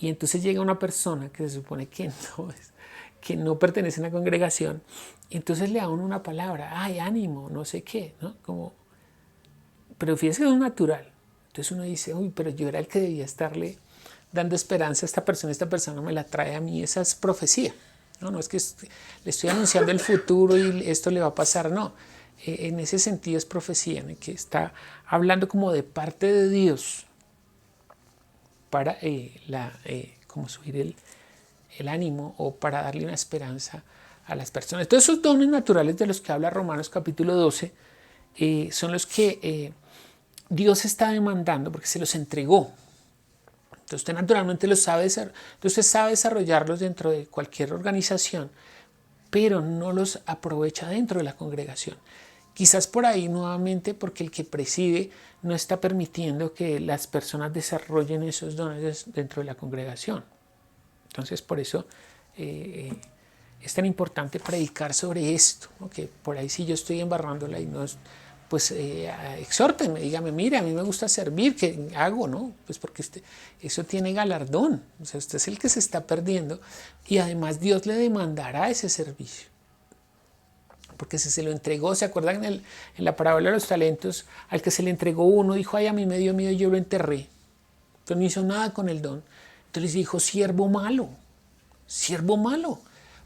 y entonces llega una persona que se supone que no pertenece a una congregación y entonces le da uno una palabra, ay, ánimo, no sé qué, ¿no? Como, pero fíjese que es natural. Entonces uno dice, uy, pero yo era el que debía estarle dando esperanza a esta persona me la trae a mí, esa es profecía. No es que le estoy anunciando el futuro y esto le va a pasar, no. En ese sentido es profecía, en el que está hablando como de parte de Dios para como subir el ánimo o para darle una esperanza a las personas. Todos esos dones naturales de los que habla Romanos capítulo 12 son los que Dios está demandando porque se los entregó. Entonces usted naturalmente los sabe, entonces usted sabe desarrollarlos dentro de cualquier organización, pero no los aprovecha dentro de la congregación. Quizás por ahí nuevamente porque el que preside no está permitiendo que las personas desarrollen esos dones dentro de la congregación. Entonces por eso es tan importante predicar sobre esto, ¿no? Que por ahí si yo estoy embarrándola y no pues exhórtenme, dígame, mire, a mí me gusta servir, ¿qué hago? ¿No? Pues porque eso tiene galardón, o sea, usted es el que se está perdiendo y además Dios le demandará ese servicio. Porque si se lo entregó, ¿se acuerdan en la parábola de los talentos? Al que se le entregó uno, dijo, ay, a mí me dio miedo y yo lo enterré. Entonces no hizo nada con el don. Entonces dijo, siervo malo,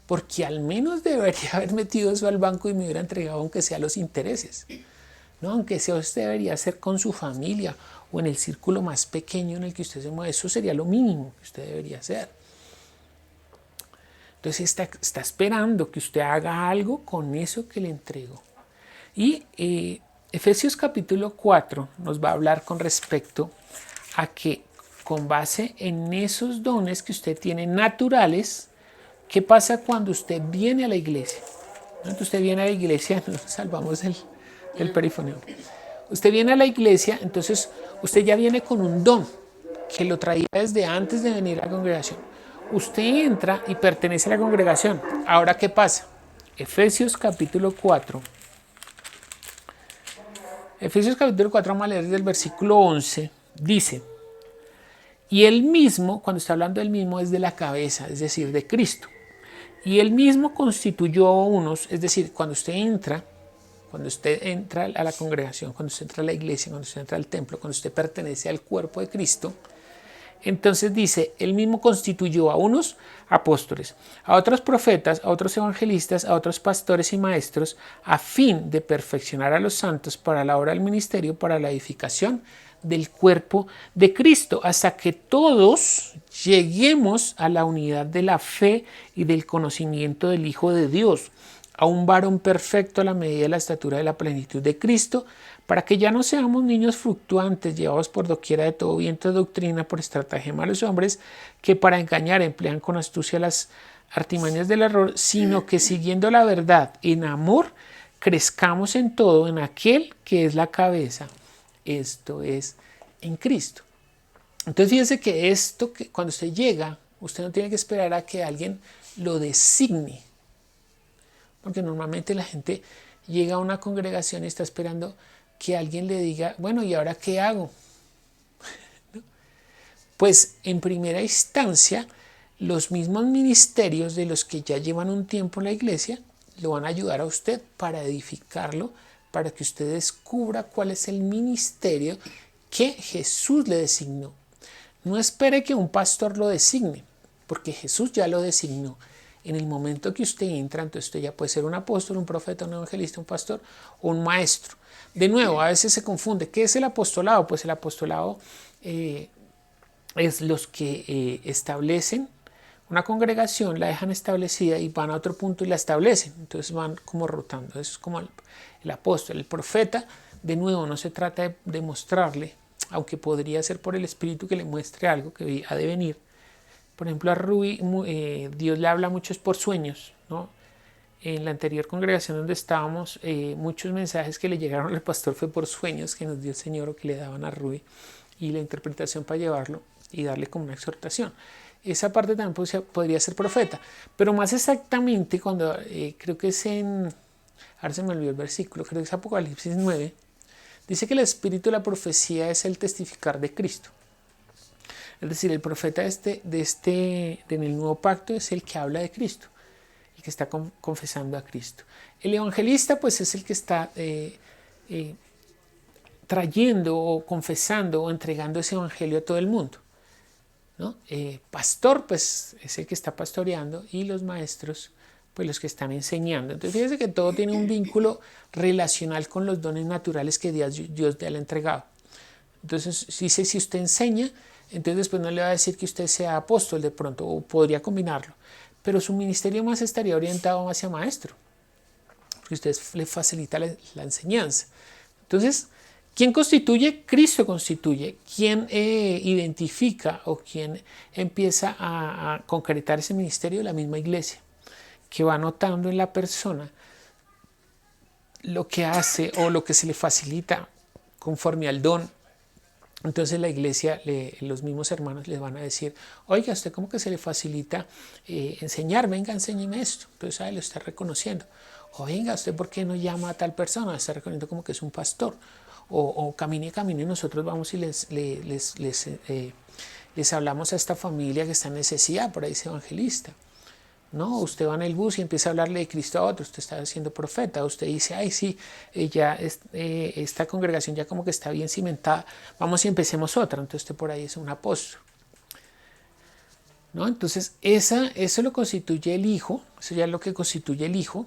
porque al menos debería haber metido eso al banco y me hubiera entregado aunque sea los intereses. No, aunque sea usted debería hacer con su familia o en el círculo más pequeño en el que usted se mueve. Eso sería lo mínimo que usted debería hacer. Entonces está esperando que usted haga algo con eso que le entregó. Y Efesios capítulo 4 nos va a hablar con respecto a que con base en esos dones que usted tiene naturales, ¿qué pasa cuando usted viene a la iglesia? Entonces usted viene a la iglesia, nos salvamos del perifoneo. Usted viene a la iglesia, entonces usted ya viene con un don que lo traía desde antes de venir a la congregación. Usted entra y pertenece a la congregación. Ahora, ¿qué pasa? Efesios capítulo 4. Efesios capítulo 4, vamos a leer desde el versículo 11. Dice: y él mismo, cuando está hablando del mismo, es de la cabeza, es decir, de Cristo. Y él mismo constituyó a unos, es decir, cuando usted entra a la congregación, cuando usted entra a la iglesia, cuando usted entra al templo, cuando usted pertenece al cuerpo de Cristo, entonces dice, él mismo constituyó a unos apóstoles, a otros profetas, a otros evangelistas, a otros pastores y maestros, a fin de perfeccionar a los santos para la obra del ministerio, para la edificación del cuerpo de Cristo, hasta que todos lleguemos a la unidad de la fe y del conocimiento del Hijo de Dios, a un varón perfecto a la medida de la estatura de la plenitud de Cristo, para que ya no seamos niños fluctuantes, llevados por doquiera de todo viento de doctrina, por estratagema de los hombres, que para engañar emplean con astucia las artimañas del error, sino que siguiendo la verdad en amor, crezcamos en todo en aquel que es la cabeza, esto es, en Cristo. Entonces fíjense que esto, que cuando usted llega, usted no tiene que esperar a que alguien lo designe, porque normalmente la gente llega a una congregación y está esperando que alguien le diga, bueno, ¿y ahora qué hago? ¿No? Pues en primera instancia, los mismos ministerios de los que ya llevan un tiempo en la iglesia lo van a ayudar a usted para edificarlo, para que usted descubra cuál es el ministerio que Jesús le designó. No espere que un pastor lo designe, porque Jesús ya lo designó. En el momento que usted entra, entonces usted ya puede ser un apóstol, un profeta, un evangelista, un pastor o un maestro. De nuevo, a veces se confunde. ¿Qué es el apostolado? Pues el apostolado es los que establecen una congregación, la dejan establecida y van a otro punto y la establecen. Entonces van como rotando. Eso es como el apóstol. El profeta, de nuevo, no se trata de mostrarle, aunque podría ser por el Espíritu que le muestre algo que ha de venir. Por ejemplo, a Rubí, Dios le habla muchos por sueños, ¿no? En la anterior congregación donde estábamos, muchos mensajes que le llegaron al pastor fue por sueños que nos dio el Señor o que le daban a Rubí, y la interpretación para llevarlo y darle como una exhortación. Esa parte también podría ser profeta, pero más exactamente cuando creo que es ahora se me olvidó el versículo, creo que es Apocalipsis 9, dice que el espíritu de la profecía es el testificar de Cristo. Es decir, el profeta en el nuevo pacto es el que habla de Cristo, el que está confesando a Cristo. El evangelista pues es el que está trayendo o confesando o entregando ese evangelio a todo el mundo, ¿no? Pastor pues es el que está pastoreando, y los maestros pues los que están enseñando. Entonces fíjense que todo tiene un vínculo relacional con los dones naturales que Dios le ha entregado. Entonces dice, si usted enseña, entonces después no le va a decir que usted sea apóstol de pronto, o podría combinarlo, pero su ministerio más estaría orientado hacia maestro, porque usted le facilita la enseñanza. Entonces, ¿quién constituye? Cristo constituye. ¿Quién identifica o quién empieza a concretar ese ministerio? La misma iglesia, que va notando en la persona lo que hace o lo que se le facilita conforme al don. Entonces la iglesia, los mismos hermanos les van a decir, oiga, usted como que se le facilita enseñar, venga, enséñeme esto. Entonces ahí lo está reconociendo. O venga, usted por qué no llama a tal persona, está reconociendo como que es un pastor. O camine, y nosotros vamos y les hablamos a esta familia que está en necesidad, por ahí es evangelista. No, usted va en el bus y empieza a hablarle de Cristo a otro, usted está siendo profeta, usted dice, ay sí, esta congregación ya como que está bien cimentada, vamos y empecemos otra, entonces usted por ahí es un apóstol. ¿no? Entonces eso lo constituye el Hijo, eso ya es lo que constituye el Hijo,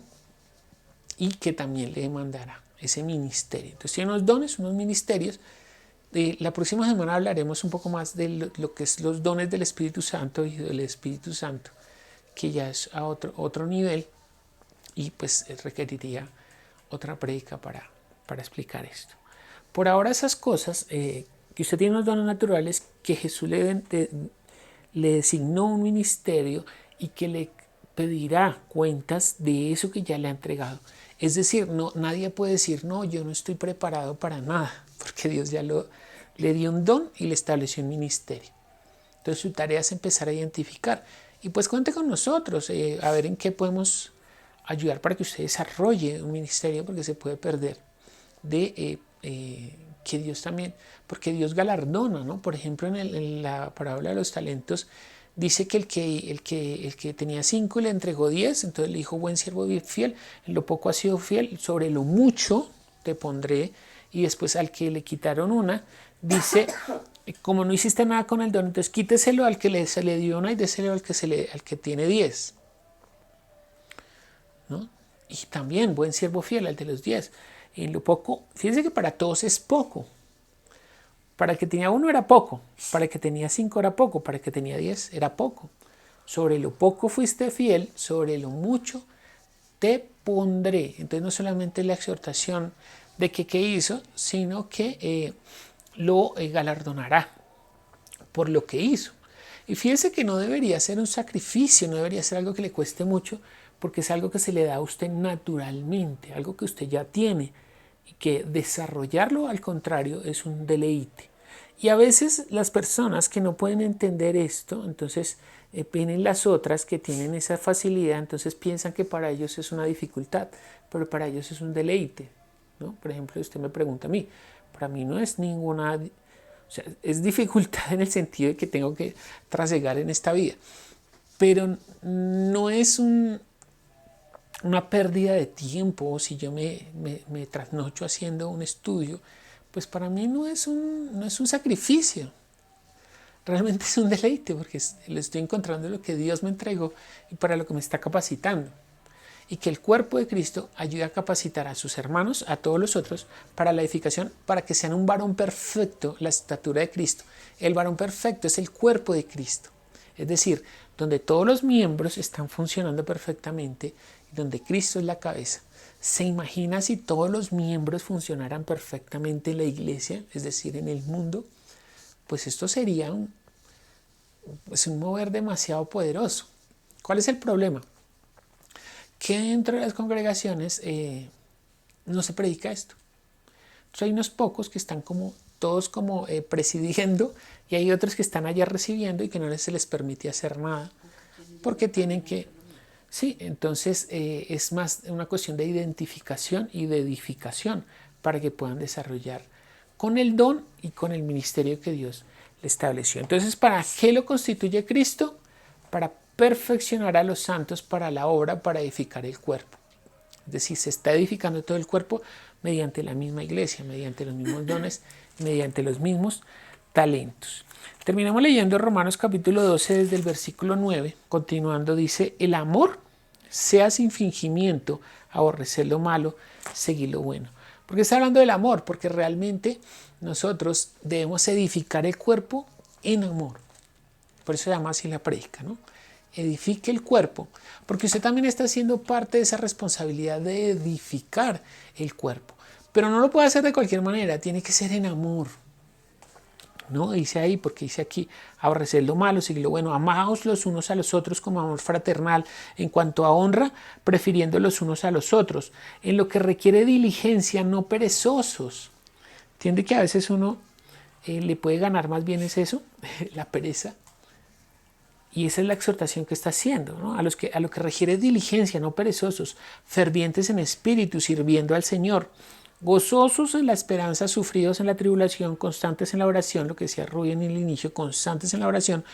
y que también le demandará ese ministerio. Entonces tiene unos dones, unos ministerios. La próxima semana hablaremos un poco más de lo que es los dones del Espíritu Santo y del Espíritu Santo, que ya es a otro nivel, y pues requeriría otra prédica para explicar esto. Por ahora esas cosas, que usted tiene unos dones naturales, que Jesús le designó un ministerio y que le pedirá cuentas de eso que ya le ha entregado. Es decir, nadie puede decir, no, yo no estoy preparado para nada, porque Dios ya le dio un don y le estableció un ministerio. Entonces su tarea es empezar a identificar. Y pues cuente con nosotros, a ver en qué podemos ayudar para que usted desarrolle un ministerio, porque se puede perder de que Dios también, porque Dios galardona, ¿no? Por ejemplo, en la parábola de los talentos, dice que el que tenía 5 y le entregó 10, entonces le dijo, buen siervo y fiel, en lo poco has sido fiel, sobre lo mucho te pondré. Y después al que le quitaron una, dice, como no hiciste nada con el don, entonces quíteselo al que se le dio una y déselo al que tiene 10, ¿no? Y también buen siervo fiel, al de los 10. En lo poco, fíjense que para todos es poco. Para el que tenía 1 era poco, para el que tenía 5 era poco, para el que tenía 10 era poco. Sobre lo poco fuiste fiel, sobre lo mucho te pondré. Entonces no solamente la exhortación de que qué hizo, sino que lo galardonará por lo que hizo. Y fíjese que no debería ser un sacrificio, no debería ser algo que le cueste mucho, porque es algo que se le da a usted naturalmente, algo que usted ya tiene, y que desarrollarlo al contrario es un deleite. Y a veces las personas que no pueden entender esto, entonces vienen las otras que tienen esa facilidad, entonces piensan que para ellos es una dificultad, pero para ellos es un deleite, ¿no? Por ejemplo, usted me pregunta a mí, para mí no es ninguna, o sea, es dificultad en el sentido de que tengo que trasegar en esta vida, pero no es una pérdida de tiempo. Si yo me trasnocho haciendo un estudio, pues para mí no es un sacrificio, realmente es un deleite, porque le estoy encontrando lo que Dios me entregó y para lo que me está capacitando. Y que el cuerpo de Cristo ayude a capacitar a sus hermanos, a todos los otros, para la edificación, para que sean un varón perfecto, la estatura de Cristo. El varón perfecto es el cuerpo de Cristo, es decir, donde todos los miembros están funcionando perfectamente y donde Cristo es la cabeza. ¿Se imagina si todos los miembros funcionaran perfectamente en la iglesia, es decir, en el mundo? Pues esto sería un mover demasiado poderoso. ¿Cuál es el problema? Que dentro de las congregaciones no se predica esto. Entonces hay unos pocos que están todos presidiendo, y hay otros que están allá recibiendo y que no se les permite hacer nada porque tienen que... Sí, entonces es más una cuestión de identificación y de edificación para que puedan desarrollar con el don y con el ministerio que Dios le estableció. Entonces, ¿para qué lo constituye Cristo? Para perfeccionar a los santos para la obra, para edificar el cuerpo. Es decir, se está edificando todo el cuerpo mediante la misma iglesia, mediante los mismos dones, mediante los mismos talentos. Terminamos leyendo Romanos capítulo 12 desde el versículo 9, continuando dice, el amor sea sin fingimiento, aborrecer lo malo, seguir lo bueno. ¿Por qué está hablando del amor? Porque realmente nosotros debemos edificar el cuerpo en amor. Por eso se llama así la prédica, ¿no? Edifique el cuerpo, porque usted también está haciendo parte de esa responsabilidad de edificar el cuerpo, pero no lo puede hacer de cualquier manera, tiene que ser en amor, ¿no? Dice ahí, porque dice aquí, aborrecer lo malo, seguir lo bueno, amaos los unos a los otros como amor fraternal, en cuanto a honra, prefiriendo los unos a los otros, en lo que requiere diligencia, no perezosos. ¿Entiende que a veces uno le puede ganar más bien es eso, la pereza? Y esa es la exhortación que está haciendo, ¿no? A lo que requiere diligencia, no perezosos, fervientes en espíritu, sirviendo al Señor, gozosos en la esperanza, sufridos en la tribulación, constantes en la oración, lo que decía Rubio en el inicio, constantes en la oración,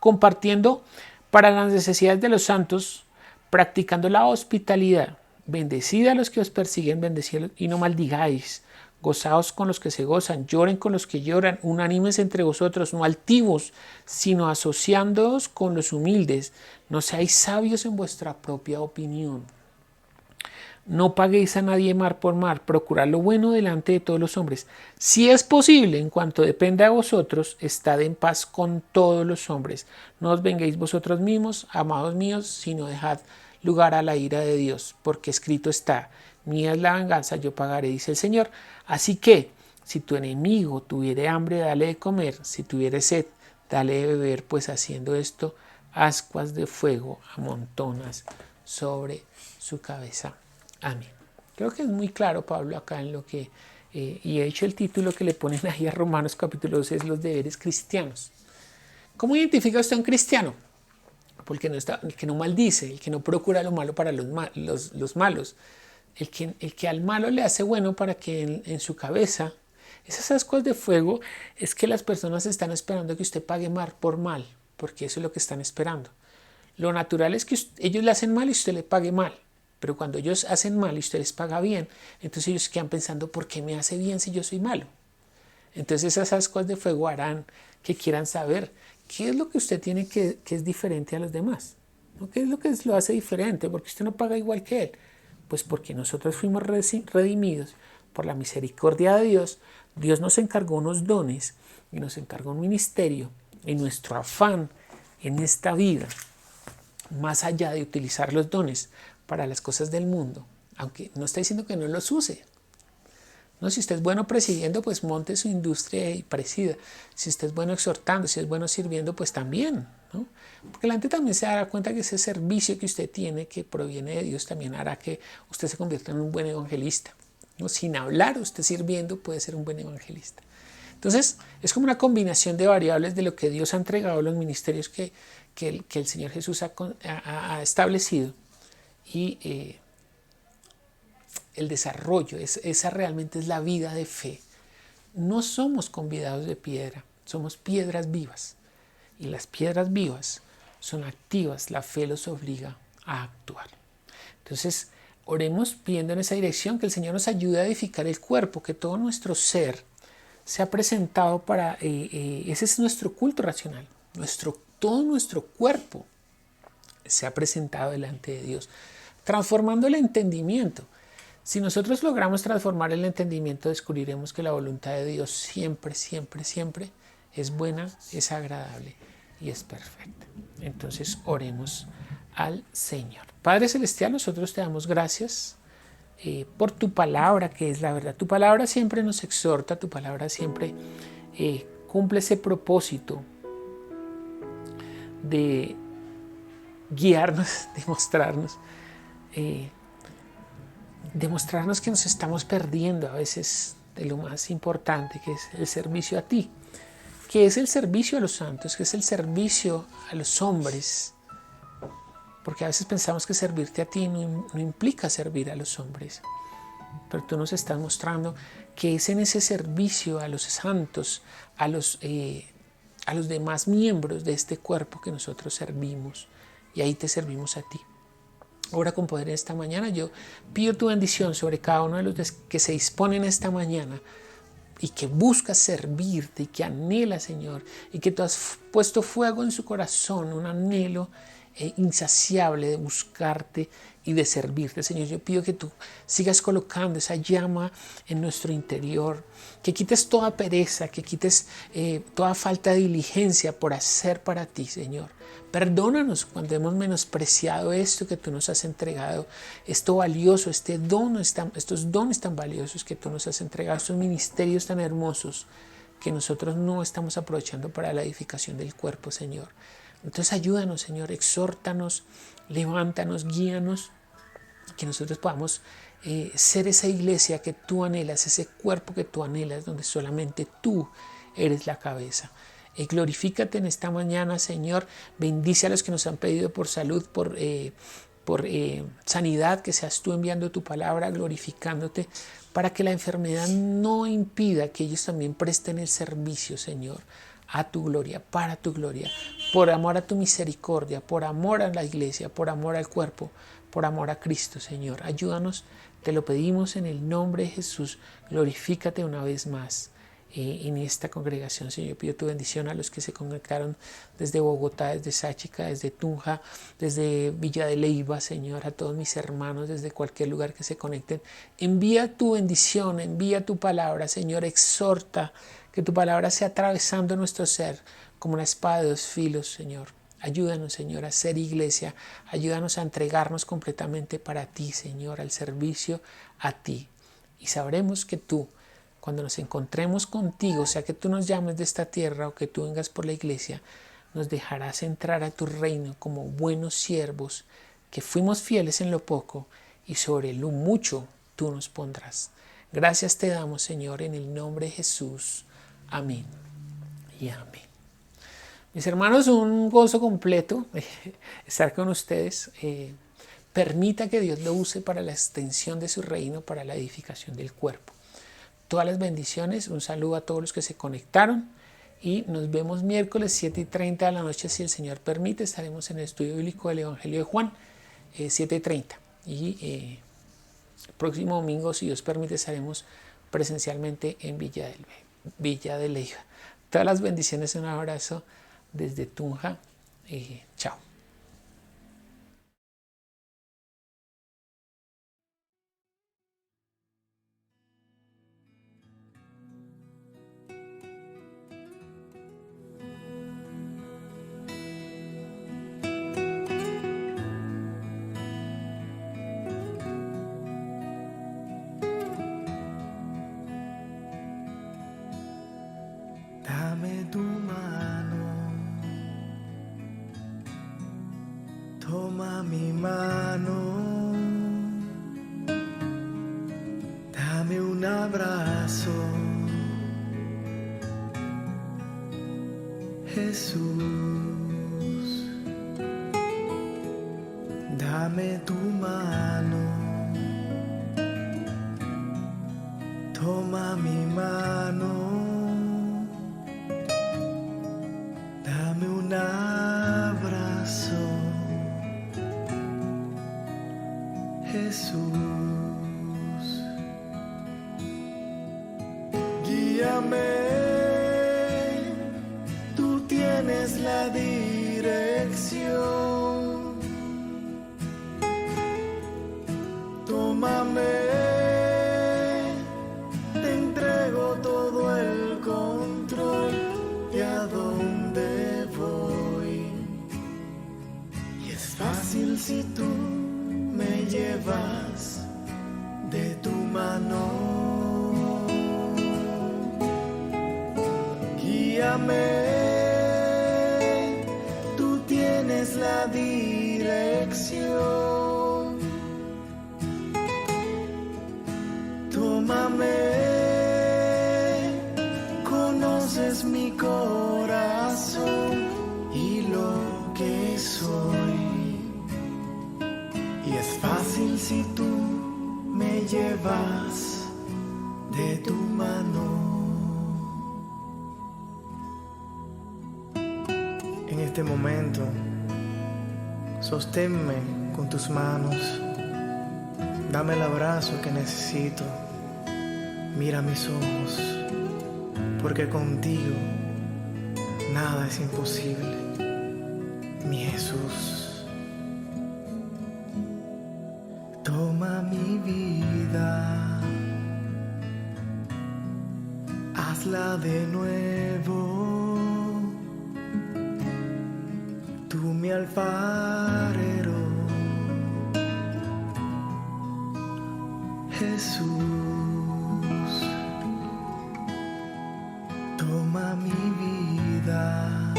compartiendo para las necesidades de los santos, practicando la hospitalidad, bendecid a los que os persiguen, bendecid y no maldigáis, Gozaos con los que se gozan, lloren con los que lloran, unánimes entre vosotros, no altivos, sino asociándoos con los humildes. No seáis sabios en vuestra propia opinión. No paguéis a nadie mal por mal, procurad lo bueno delante de todos los hombres. Si es posible, en cuanto dependa de vosotros, estad en paz con todos los hombres. No os venguéis vosotros mismos, amados míos, sino dejad lugar a la ira de Dios, porque escrito está: mía es la venganza, yo pagaré, dice el Señor. Así que, si tu enemigo tuviere hambre, dale de comer; si tuviere sed, dale de beber, pues haciendo esto, ascuas de fuego amontonas sobre su cabeza. Amén. Creo que es muy claro Pablo acá en lo que, y de hecho el título que le ponen ahí a Romanos capítulo 12 es los deberes cristianos. ¿Cómo identifica usted a un cristiano? Porque el que no maldice, el que no procura lo malo para los malos, el que al malo le hace bueno para que en su cabeza, esas ascuas de fuego, es que las personas están esperando que usted pague mal por mal, porque eso es lo que están esperando. Lo natural es que ellos le hacen mal y usted le pague mal. Pero cuando ellos hacen mal y usted les paga bien, entonces ellos quedan pensando: ¿por qué me hace bien si yo soy malo? Entonces esas ascuas de fuego harán que quieran saber qué es lo que usted tiene que es diferente a los demás, ¿no? ¿Qué es lo que lo hace diferente? ¿Por qué usted no paga igual que él? Pues porque nosotros fuimos redimidos por la misericordia de Dios. Dios nos encargó unos dones y nos encargó un ministerio, y nuestro afán en esta vida, más allá de utilizar los dones para las cosas del mundo, aunque no está diciendo que no los use, ¿no? Si usted es bueno presidiendo, pues monte su industria y presida. Si usted es bueno exhortando, si es bueno sirviendo, pues también, ¿no? Porque la gente también se dará cuenta que ese servicio que usted tiene, que proviene de Dios, también hará que usted se convierta en un buen evangelista, ¿no? Sin hablar, usted sirviendo puede ser un buen evangelista. Entonces, es como una combinación de variables de lo que Dios ha entregado, los ministerios que el Señor Jesús ha establecido, y el desarrollo. Esa realmente es la vida de fe. No somos convidados de piedra, somos piedras vivas. Y las piedras vivas son activas, la fe los obliga a actuar. Entonces, oremos pidiendo en esa dirección que el Señor nos ayude a edificar el cuerpo, que todo nuestro ser se ha presentado para, ese es nuestro culto racional, todo nuestro cuerpo se ha presentado delante de Dios, transformando el entendimiento. Si nosotros logramos transformar el entendimiento, descubriremos que la voluntad de Dios siempre, siempre, siempre es buena, es agradable y es perfecta. Entonces oremos al Señor. Padre Celestial, nosotros te damos gracias por tu palabra, que es la verdad. Tu palabra siempre nos exhorta, tu palabra siempre cumple ese propósito de guiarnos, demostrarnos que nos estamos perdiendo a veces de lo más importante, que es el servicio a ti, que es el servicio a los santos, que es el servicio a los hombres, porque a veces pensamos que servirte a ti no implica servir a los hombres, pero tú nos estás mostrando que es en ese servicio a los santos, a los demás miembros de este cuerpo que nosotros servimos, y ahí te servimos a ti. Ahora, con poder, esta mañana yo pido tu bendición sobre cada uno de los que se disponen esta mañana y que busca servirte y que anhela, Señor, y que tú has puesto fuego en su corazón, un anhelo insaciable de buscarte y de servirte. Señor, yo pido que tú sigas colocando esa llama en nuestro interior, que quites toda pereza, que quites toda falta de diligencia por hacer para ti, Señor. Perdónanos cuando hemos menospreciado esto que tú nos has entregado, esto valioso, estos dones tan valiosos que tú nos has entregado, estos ministerios tan hermosos que nosotros no estamos aprovechando para la edificación del cuerpo, Señor. Entonces ayúdanos, Señor, exhórtanos, levántanos, guíanos, que nosotros podamos ser esa iglesia que tú anhelas, ese cuerpo que tú anhelas, donde solamente tú eres la cabeza. Glorifícate en esta mañana, Señor. Bendice a los que nos han pedido por salud, por sanidad, que seas tú enviando tu palabra, glorificándote, para que la enfermedad no impida que ellos también presten el servicio, Señor, a tu gloria, para tu gloria, por amor a tu misericordia, por amor a la iglesia, por amor al cuerpo, por amor a Cristo, Señor. Ayúdanos Te lo pedimos en el nombre de Jesús. Glorifícate una vez más en esta congregación, Señor. Yo pido tu bendición a los que se conectaron desde Bogotá, desde Sáchica, desde Tunja, desde Villa de Leyva, Señor, a todos mis hermanos desde cualquier lugar que se conecten. Envía tu bendición, envía tu palabra, Señor. Exhorta que tu palabra sea atravesando nuestro ser como una espada de dos filos, Señor. Ayúdanos, Señor, a ser iglesia. Ayúdanos a entregarnos completamente para ti, Señor, al servicio a ti. Y sabremos que tú, cuando nos encontremos contigo, sea que tú nos llames de esta tierra o que tú vengas por la iglesia, nos dejarás entrar a tu reino como buenos siervos, que fuimos fieles en lo poco y sobre lo mucho tú nos pondrás. Gracias te damos, Señor, en el nombre de Jesús. Amén y amén. Mis hermanos, un gozo completo estar con ustedes. Permita que Dios lo use para la extensión de su reino, para la edificación del cuerpo. Todas las bendiciones, un saludo a todos los que se conectaron y nos vemos miércoles 7:30 de la noche, si el Señor permite. Estaremos en el estudio bíblico del Evangelio de Juan, 7:30. Y el próximo domingo, si Dios permite, estaremos presencialmente en Villa de Leyva. Todas las bendiciones, un abrazo desde Tunja. Chao. Dame tu mano, toma mi mano, dame un abrazo, Jesús, dame tu mano, toma mi mano. Dame un abrazo, Jesús. Guíame, tú tienes la dirección. Tómame, te entrego todo el control de a dónde voy. Y es fácil si tú me llevas de tu mano. Guíame, tú tienes la dirección. Tómame, conoces mi corazón y lo que soy. Y es fácil si tú me llevas de tu mano. En este momento, sosténme con tus manos. Dame el abrazo que necesito. Mira mis ojos, porque contigo nada es imposible, mi Jesús. Toma mi vida, hazla de nuevo. Tú mi alfarero, Jesús. Toma mi vida,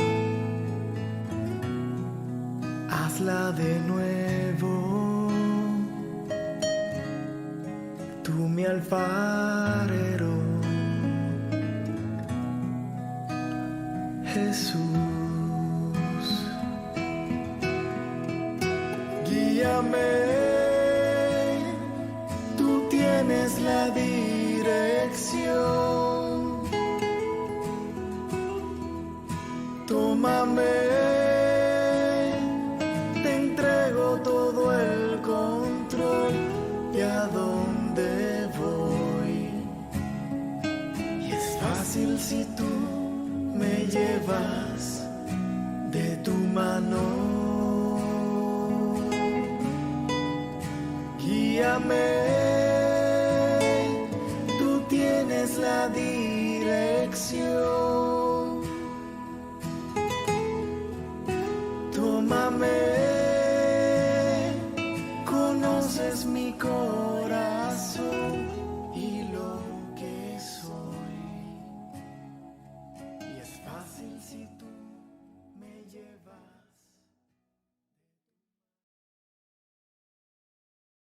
hazla de nuevo. Tú mi alfarero, Jesús. Guíame, tú tienes la dirección. Tómame, te entrego todo el control de a dónde fácil si tú me llevas de tu mano. Guíame, tú tienes la dirección.